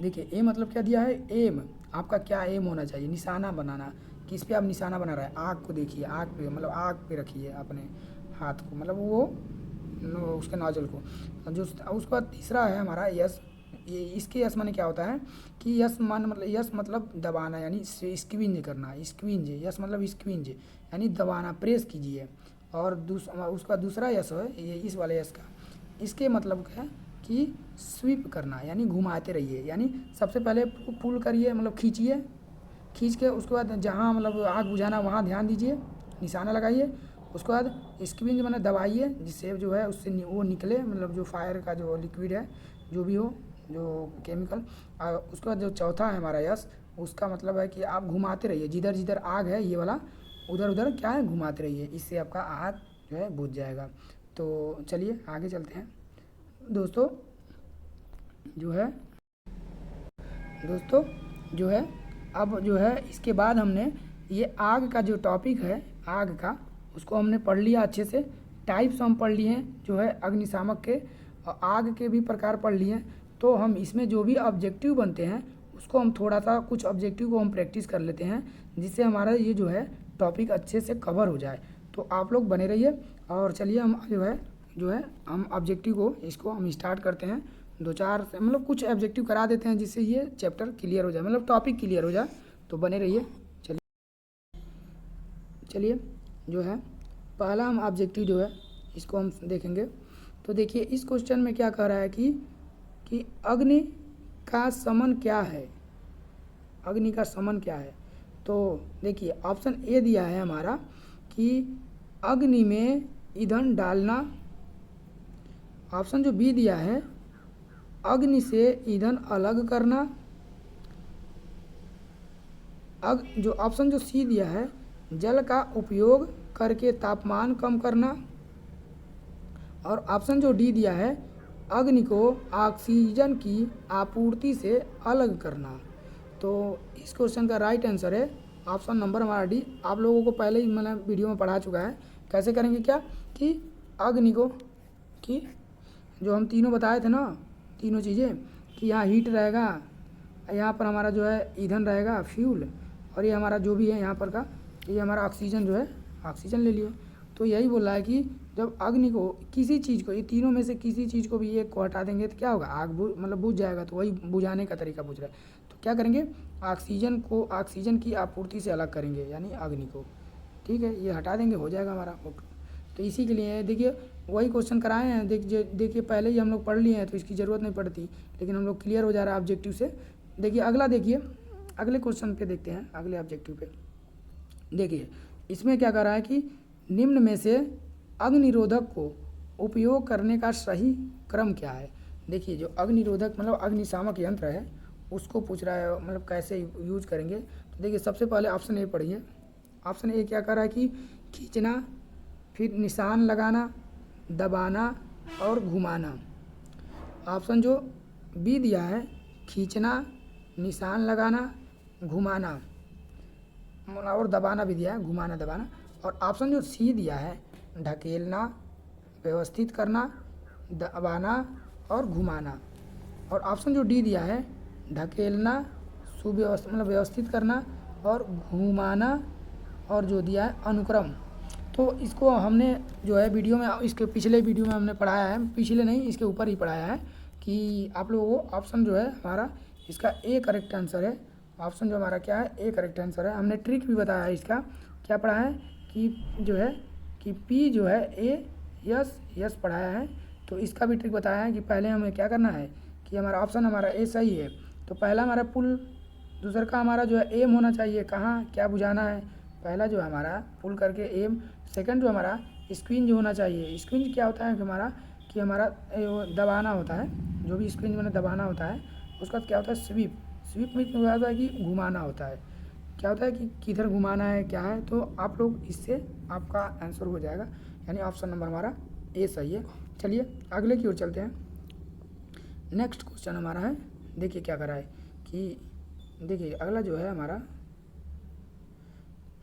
देखिए A मतलब क्या दिया है, एम, आपका क्या एम होना चाहिए, निशाना बनाना, किस पे आप निशाना बना रहे हैं, आग को देखिए, आग पे मतलब आग पे रखिए अपने हाथ को, मतलब वो उसके नोजल को। जो उसका तीसरा है हमारा यस, ये इसके यस माने क्या होता है कि यस मतलब दबाना, यानी स्क्विंज करना, स्क्विंज, यस मतलब स्क्विंज यानी दबाना, प्रेस कीजिए। और उसका दूसरा यस है ये इस वाले यस का, इसके मतलब क्या है कि स्वीप करना यानी घुमाते रहिए, यानी सबसे पहले पुल करिए मतलब खींचिए, खींच के उसके बाद जहाँ मतलब आग बुझाना वहाँ ध्यान दीजिए, निशाना लगाइए, उसके बाद स्क्रीन मैंने दबाइए जिससे जो है उससे वो निकले, मतलब जो फायर का जो लिक्विड है जो भी हो जो केमिकल। उसके बाद जो चौथा है हमारा यस, उसका मतलब है कि आप घुमाते रहिए, जिधर जिधर आग है ये वाला उधर उधर क्या है घुमाते रहिए, इससे आपका आग जो है बुझ जाएगा। तो चलिए आगे चलते हैं दोस्तों। जो है दोस्तों जो है अब जो है इसके बाद हमने ये आग का जो टॉपिक है आग का उसको हमने पढ़ लिया अच्छे से, टाइप्स हम पढ़ लिए हैं जो है अग्निशामक के, और आग के भी प्रकार पढ़ लिए हैं। तो हम इसमें जो भी ऑब्जेक्टिव बनते हैं उसको हम थोड़ा सा कुछ ऑब्जेक्टिव को हम प्रैक्टिस कर लेते हैं जिससे हमारा ये जो है टॉपिक अच्छे से कवर हो जाए। तो आप लोग बने रहिए और चलिए हम जो है हम ऑब्जेक्टिव को इसको हम स्टार्ट करते हैं। दो चार मतलब कुछ ऑब्जेक्टिव करा देते हैं जिससे ये चैप्टर क्लियर हो जाए, मतलब टॉपिक क्लियर हो जाए। तो बने रहिए। चलिए जो है पहला हम ऑब्जेक्टिव जो है इसको हम देखेंगे। तो देखिए इस क्वेश्चन में क्या कह रहा है कि अग्नि का समन क्या है, अग्नि का समन क्या है। तो देखिए ऑप्शन ए दिया है हमारा कि अग्नि में ईंधन डालना, ऑप्शन जो बी दिया है अग्नि से ईंधन अलग करना, जो ऑप्शन जो सी दिया है जल का उपयोग करके तापमान कम करना, और ऑप्शन जो डी दिया है अग्नि को ऑक्सीजन की आपूर्ति से अलग करना। तो इस क्वेश्चन का राइट आंसर है ऑप्शन नंबर हमारा डी। आप लोगों को पहले ही मैंने वीडियो में पढ़ा चुका है कैसे करेंगे क्या कि अग्नि को कि जो हम तीनों बताए थे ना तीनों चीज़ें कि यहाँ हीट रहेगा, यहाँ पर हमारा जो है ईंधन रहेगा फ्यूल, और ये हमारा जो भी है यहाँ पर का ये हमारा ऑक्सीजन जो है ऑक्सीजन ले लिए। तो यही बोल रहा है कि जब अग्नि को किसी चीज़ को ये तीनों में से किसी चीज़ को भी एक को हटा देंगे तो क्या होगा आग मतलब बुझ जाएगा। तो वही बुझाने का तरीका पूछ रहा है। तो क्या करेंगे ऑक्सीजन को ऑक्सीजन की आपूर्ति से अलग करेंगे यानी अग्नि को, ठीक है ये हटा देंगे हो जाएगा हमारा। तो इसी के लिए देखिए वही क्वेश्चन कराए हैं, देखिए पहले ही हम लोग पढ़ लिए हैं तो इसकी ज़रूरत नहीं पड़ती, लेकिन हम लोग क्लियर हो जा रहा है ऑब्जेक्टिव से। देखिए अगला देखिए अगले क्वेश्चन पे देखते हैं, अगले ऑब्जेक्टिव पे देखिए इसमें क्या कर रहा है कि निम्न में से अग्निरोधक को उपयोग करने का सही क्रम क्या है। देखिए जो अग्निरोधक मतलब अग्निशामक यंत्र है उसको पूछ रहा है मतलब कैसे यूज करेंगे। तो देखिए सबसे पहले ऑप्शन ए पढ़िए। ऑप्शन ए क्या कर रहा है कि खींचना, फिर निशान लगाना, दबाना और घुमाना। ऑप्शन जो बी दिया है खींचना, निशान लगाना, घुमाना और दबाना भी दिया है, घुमाना दबाना। और ऑप्शन जो सी दिया है ढकेलना, व्यवस्थित करना, दबाना और घुमाना। और ऑप्शन जो डी दिया है ढकेलना, सुव्यवस्थित मतलब व्यवस्थित करना और घुमाना, और जो दिया है अनुक्रम। तो इसको हमने जो है वीडियो में इसके पिछले वीडियो में हमने पढ़ाया है, पिछले नहीं इसके ऊपर ही पढ़ाया है कि आप लोगों को ऑप्शन जो है हमारा इसका ए करेक्ट आंसर है। ऑप्शन जो हमारा क्या है ए करेक्ट आंसर है। हमने ट्रिक भी बताया है इसका, क्या पढ़ा है कि जो है कि पी जो है ए यस पढ़ाया है। तो इसका भी ट्रिक बताया है कि पहले हमें क्या करना है कि हमारा ऑप्शन हमारा ए सही है। तो पहला हमारा पुल, दूसरा का हमारा जो है एम होना चाहिए, कहाँ क्या बुझाना है, पहला जो है हमारा पुल करके एम। सेकंड जो हमारा स्क्रीन जो होना चाहिए, स्क्रीन क्या होता है कि हमारा दबाना होता है, जो भी स्क्रीन मैंने दबाना होता है। उसका क्या होता है स्वीप, स्वीप में क्या होता है कि घुमाना होता है, क्या होता है कि किधर घुमाना है क्या है। तो आप लोग इससे आपका आंसर हो जाएगा, यानी ऑप्शन नंबर हमारा ए सही है। चलिए अगले की ओर चलते हैं। नेक्स्ट क्वेश्चन हमारा है, देखिए क्या करा है कि देखिए अगला जो है हमारा,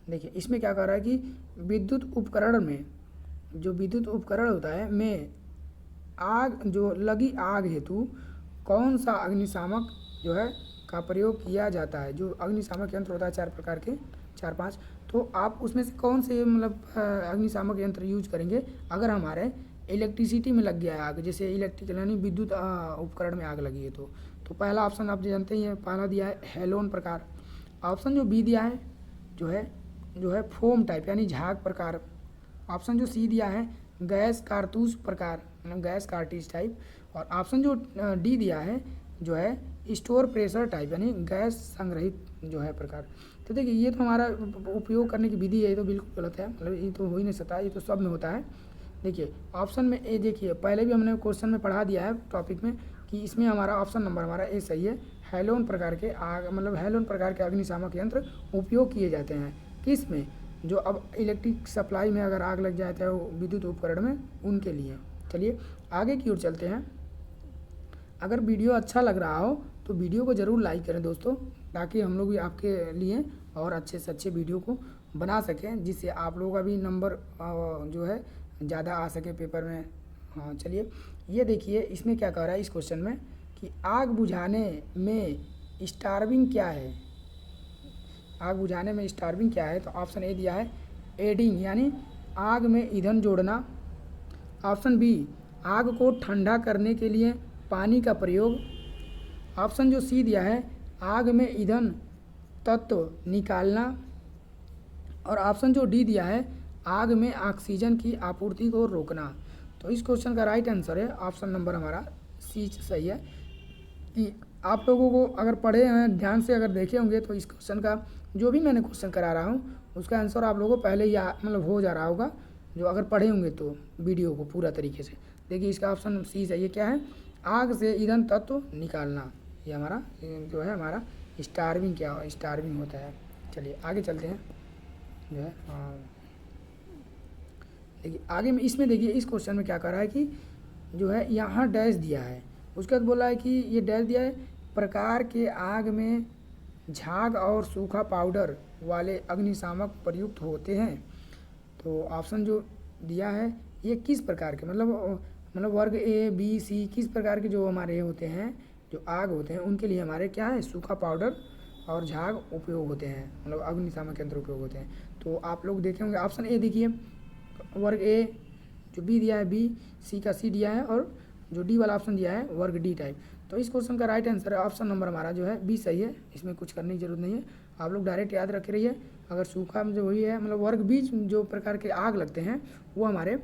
देखिए इसमें क्या कर रहा है कि विद्युत उपकरण में जो विद्युत उपकरण होता है में आग जो लगी आग हेतु कौन सा अग्निशामक जो है का प्रयोग किया जाता है। जो अग्निशामक यंत्र होता है 4 प्रकार के 4-5, तो आप उसमें से कौन से मतलब अग्निशामक यंत्र यूज करेंगे अगर हमारे इलेक्ट्रिसिटी में लग गया है आग, जैसे इलेक्ट्रिकल यानी विद्युत उपकरण में आग लगी है। तो पहला ऑप्शन आप जानते ही हैं, पहला दिया है हेलोन प्रकार। ऑप्शन जो बी दिया है जो है फोम टाइप यानी झाग प्रकार। ऑप्शन जो सी दिया है गैस कारतूस प्रकार, मतलब गैस कार्टिज टाइप, और ऑप्शन जो डी दिया है जो है स्टोर प्रेशर टाइप, यानी गैस संग्रहित जो है प्रकार। तो देखिए ये तो हमारा उपयोग करने की विधि है, ये तो बिल्कुल गलत है, मतलब ये तो हो ही नहीं सकता, ये तो सब में होता है। देखिए ऑप्शन में ए, देखिए पहले भी हमने क्वेश्चन में पढ़ा दिया है टॉपिक में कि इसमें हमारा ऑप्शन नंबर हमारा ए सही है। हेलोन प्रकार के आग, मतलब हेलोन प्रकार के अग्निशामक यंत्र उपयोग किए जाते हैं किस में, जो अब इलेक्ट्रिक सप्लाई में अगर आग लग जाए, चाहे वो विद्युत उपकरण में, उनके लिए। चलिए आगे की ओर चलते हैं। अगर वीडियो अच्छा लग रहा हो तो वीडियो को ज़रूर लाइक करें दोस्तों, ताकि हम लोग भी आपके लिए और अच्छे से अच्छे वीडियो को बना सकें, जिससे आप लोगों का भी नंबर जो है ज़्यादा आ सके पेपर में। हाँ चलिए ये देखिए इसमें क्या कह रहा है इस क्वेश्चन में कि आग बुझाने में स्टार्विंग क्या है। आग बुझाने में स्टार्विंग क्या है, तो ऑप्शन ए दिया है एडिंग, यानी आग में ईंधन जोड़ना। ऑप्शन बी आग को ठंडा करने के लिए पानी का प्रयोग। ऑप्शन जो सी दिया है आग में ईंधन तत्व निकालना। और ऑप्शन जो डी दिया है आग में ऑक्सीजन की आपूर्ति को रोकना। तो इस क्वेश्चन का राइट आंसर है ऑप्शन नंबर हमारा सी सही है। कि आप लोगों को अगर पढ़े हैं ध्यान से अगर देखे होंगे तो इस क्वेश्चन का जो भी मैंने क्वेश्चन करा रहा हूँ उसका आंसर आप लोगों को पहले ही मतलब हो जा रहा होगा, जो अगर पढ़े होंगे तो वीडियो को पूरा तरीके से। देखिए इसका ऑप्शन सी सही है, क्या है, आग से ईंधन तत्व निकालना। ये हमारा जो है हमारा स्टार्विंग क्या स्टार्विंग होता है। चलिए आगे चलते हैं जो है। देखिए आगे में इसमें देखिए इस क्वेश्चन में क्या कर रहा है कि जो है यहाँ डैश दिया है, उसके बाद बोला है कि ये डैश दिया है प्रकार के आग में झाग और सूखा पाउडर वाले अग्निशामक प्रयुक्त होते हैं। तो ऑप्शन जो दिया है ये किस प्रकार के, मतलब वर्ग ए बी सी किस प्रकार के जो हमारे होते हैं, जो आग होते हैं उनके लिए हमारे क्या है सूखा पाउडर और झाग उपयोग होते हैं, मतलब अग्निशामक यंत्र उपयोग होते हैं। तो आप लोग देखे होंगे ऑप्शन ए देखिए वर्ग ए, जो बी दिया है बी, सी का सी दिया है, और जो डी वाला ऑप्शन दिया है वर्ग डी टाइप। तो इस क्वेश्चन का राइट आंसर है ऑप्शन नंबर हमारा जो है बी सही है, इसमें कुछ करने की जरूरत नहीं है, आप लोग डायरेक्ट याद रख रहिए। अगर सूखा में जो वही है, मतलब वर्ग बी जो प्रकार के आग लगते हैं वो हमारे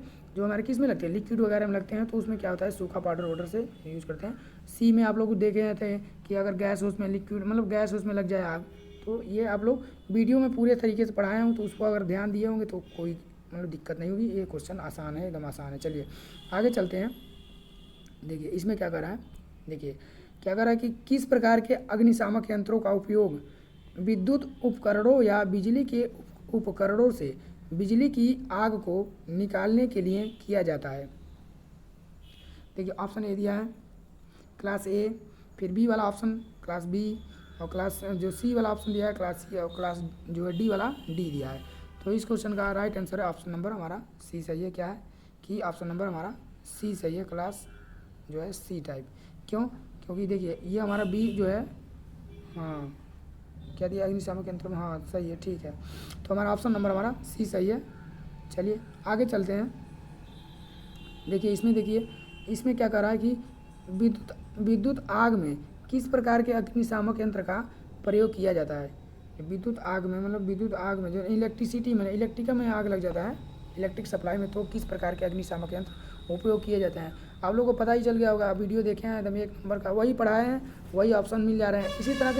किस में लगते हैं, लिक्विड वगैरह में लगते हैं, तो उसमें क्या होता है सूखा पाउडर वाटर से यूज़ करते हैं। सी में आप लोग देखे थे कि अगर गैस उसमें लिक्विड, मतलब गैस उसमें लग जाए आग, तो ये आप लोग वीडियो में पूरे तरीके से पढ़ाए हूँ, तो उसको अगर ध्यान दिए होंगे तो कोई मतलब दिक्कत नहीं होगी। ये क्वेश्चन आसान है, एकदम आसान है। चलिए आगे चलते हैं। देखिए इसमें क्या कर रहा है, देखिए क्या कर रहा है कि किस प्रकार के अग्निशामक यंत्रों का उपयोग विद्युत उपकरणों या बिजली के उपकरणों से बिजली की आग को निकालने के लिए किया जाता है। देखिए ऑप्शन ए दिया है क्लास ए, फिर बी वाला ऑप्शन क्लास बी, और क्लास जो सी वाला ऑप्शन दिया है क्लास सी, और क्लास जो है डी वाला डी दिया है। तो इस क्वेश्चन का राइट आंसर है ऑप्शन नंबर हमारा सी सही है। क्या है कि ऑप्शन नंबर हमारा सी सही है, क्लास जो है सी टाइप। क्यों, क्योंकि देखिए ये हमारा बी जो है, हाँ क्या दिया अग्निशामक यंत्र में, हाँ सही है, ठीक है। तो हमारा ऑप्शन नंबर हमारा सी सही है। चलिए आगे चलते हैं। देखिए इसमें क्या कर रहा है कि विद्युत आग में किस प्रकार के अग्निशामक यंत्र का प्रयोग किया जाता है। विद्युत आग में, मतलब विद्युत आग में जो इलेक्ट्रिसिटी में, इलेक्ट्रिका में आग लग जाता है, इलेक्ट्रिक सप्लाई में, तो किस प्रकार के अग्निशामक यंत्र उपयोग किए जाते हैं। आप लोगों को पता ही चल गया होगा, वीडियो देखे हैं एकदम एक नंबर का, वही पढ़ाए हैं, वही ऑप्शन मिल जा रहे हैं। इसी तरह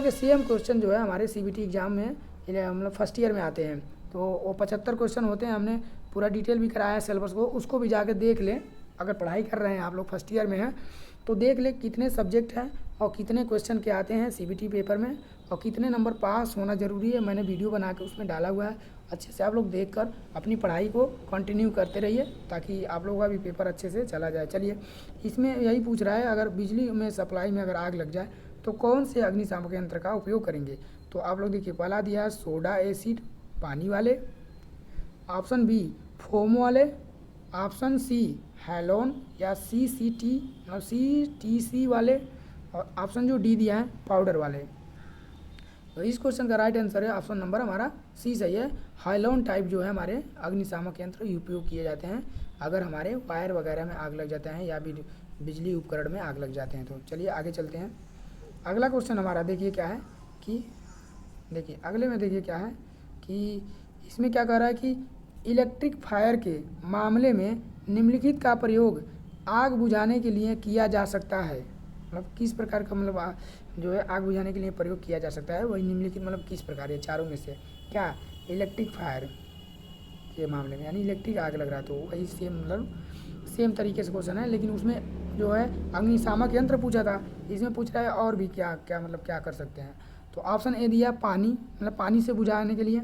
के सेम क्वेश्चन जो है हमारे CBT एग्जाम में मतलब फर्स्ट ईयर में आते हैं। तो वो 75 क्वेश्चन होते हैं, हमने पूरा डिटेल भी कराया है सिलेबस को, उसको भी जाके देख लें। अगर पढ़ाई कर रहे हैं आप लोग फर्स्ट ईयर में हैं तो देख लें कितने सब्जेक्ट हैं और कितने क्वेश्चन के आते हैं CBT पेपर में, और कितने नंबर पास होना ज़रूरी है। मैंने वीडियो बना के उसमें डाला हुआ है, अच्छे से आप लोग देखकर अपनी पढ़ाई को कंटिन्यू करते रहिए, ताकि आप लोगों का भी पेपर अच्छे से चला जाए। चलिए इसमें यही पूछ रहा है अगर बिजली में सप्लाई में अगर आग लग जाए तो कौन से अग्निशामक यंत्र का उपयोग करेंगे। तो आप लोग देखिए पहला दिया है सोडा एसिड पानी वाले, ऑप्शन बी फोम वाले, ऑप्शन सी हेलोन या CTC वाले, और ऑप्शन जो डी दिया है पाउडर वाले। तो इस क्वेश्चन का राइट आंसर है ऑप्शन नंबर हमारा सी सही है। हेलोन टाइप जो है हमारे अग्निशामक यंत्र उपयोग किए जाते हैं अगर हमारे वायर वगैरह में आग लग जाते हैं या बिजली उपकरण में आग लग जाते हैं। तो चलिए आगे चलते हैं। अगला क्वेश्चन हमारा देखिए क्या है कि देखिए अगले में देखिए क्या है कि इसमें क्या कह रहा है कि इलेक्ट्रिक फायर के मामले में निम्नलिखित का प्रयोग आग बुझाने के लिए किया जा सकता है। मतलब किस प्रकार का मतलब जो है आग बुझाने के लिए प्रयोग किया जा सकता है, वही निम्नलिखित मतलब किस प्रकार है चारों में से क्या इलेक्ट्रिक फायर के मामले में, यानी इलेक्ट्रिक आग लग रहा है तो वही सेम मतलब सेम तरीके से क्वेश्चन है, लेकिन उसमें जो है अग्निशामक यंत्र पूछा था, इसमें पूछ रहा है और भी क्या क्या मतलब क्या कर सकते हैं। तो ऑप्शन ए दिया पानी, मतलब पानी से बुझाने के लिए।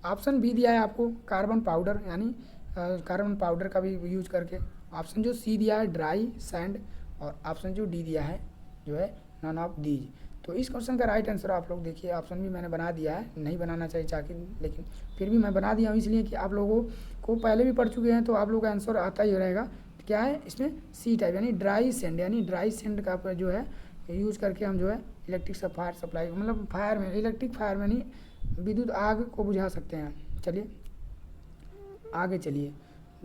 ऑप्शन बी दिया है आपको कार्बन पाउडर, यानी कार्बन पाउडर का भी यूज करके। ऑप्शन जो सी दिया है ड्राई सैंड, और ऑप्शन जो डी दिया है जो है नन ऑफ दीज। तो इस क्वेश्चन का राइट आंसर आप लोग देखिए, ऑप्शन भी मैंने बना दिया है, नहीं बनाना चाहिए चाहे, लेकिन फिर भी मैं बना दिया हूँ इसलिए कि आप लोगों को पहले भी पढ़ चुके हैं तो आप लोगों का आंसर आता ही रहेगा। क्या है इसमें सी टाइप, यानी ड्राई सैंड, यानी ड्राई सैंड का जो है यूज करके हम जो है इलेक्ट्रिक फायर सप्लाई मतलब फायर में इलेक्ट्रिक फायर में नहीं विद्युत आग को बुझा सकते हैं। चलिए आगे चलिए।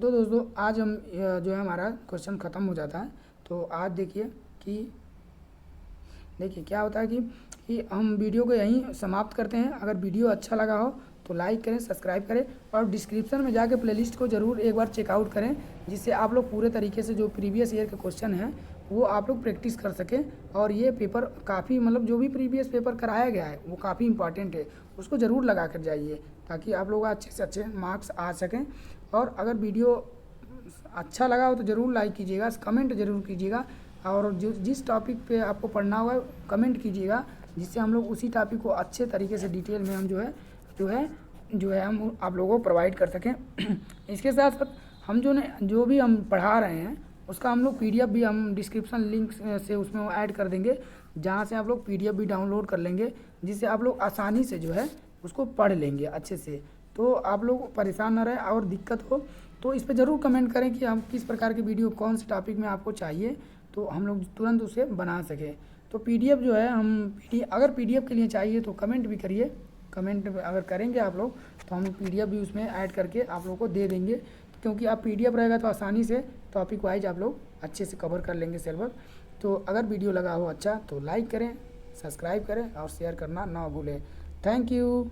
तो दोस्तों आज हम जो है हमारा क्वेश्चन ख़त्म हो जाता है। तो आज देखिए क्या होता है कि हम वीडियो को यहीं समाप्त करते हैं। अगर वीडियो अच्छा लगा हो तो लाइक करें, सब्सक्राइब करें, और डिस्क्रिप्शन में जाके प्लेलिस्ट को ज़रूर एक बार चेकआउट करें, जिससे आप लोग पूरे तरीके से जो प्रीवियस ईयर के क्वेश्चन हैं वो आप लोग प्रैक्टिस कर सकें। और ये पेपर काफ़ी मतलब जो भी प्रीवियस पेपर कराया गया है वो काफ़ी इंपॉर्टेंट है, उसको ज़रूर लगा कर जाइए ताकि आप लोग अच्छे से अच्छे मार्क्स आ सकें। और अगर वीडियो अच्छा लगा हो तो ज़रूर लाइक कीजिएगा, कमेंट ज़रूर कीजिएगा, और जिस टॉपिक पे आपको पढ़ना होगा कमेंट कीजिएगा, जिससे हम लोग उसी टॉपिक को अच्छे तरीके से डिटेल में हम जो है हम आप लोगों को प्रोवाइड कर सकें। इसके साथ साथ हम जो भी हम पढ़ा रहे हैं उसका हम लोग PDF भी हम डिस्क्रिप्शन लिंक से उसमें ऐड कर देंगे, जहाँ से आप लोग PDF भी डाउनलोड कर लेंगे, जिससे आप लोग आसानी से जो है उसको पढ़ लेंगे अच्छे से। तो आप लोग परेशान ना रहे, और दिक्कत हो तो इस पर ज़रूर कमेंट करें कि हम किस प्रकार की वीडियो कौन से टॉपिक में आपको चाहिए, तो हम लोग तुरंत उसे बना सकें। तो PDF जो है अगर PDF के लिए चाहिए तो कमेंट भी करिए, कमेंट अगर करेंगे आप लोग तो हम PDF भी उसमें ऐड करके आप लोगों को दे देंगे, क्योंकि आप PDF रहेगा तो आसानी से टॉपिक वाइज आप लोग अच्छे से कवर कर लेंगे सिलेबस। तो अगर वीडियो लगा हो अच्छा तो लाइक करें, सब्सक्राइब करें और शेयर करना ना भूलें। Thank you.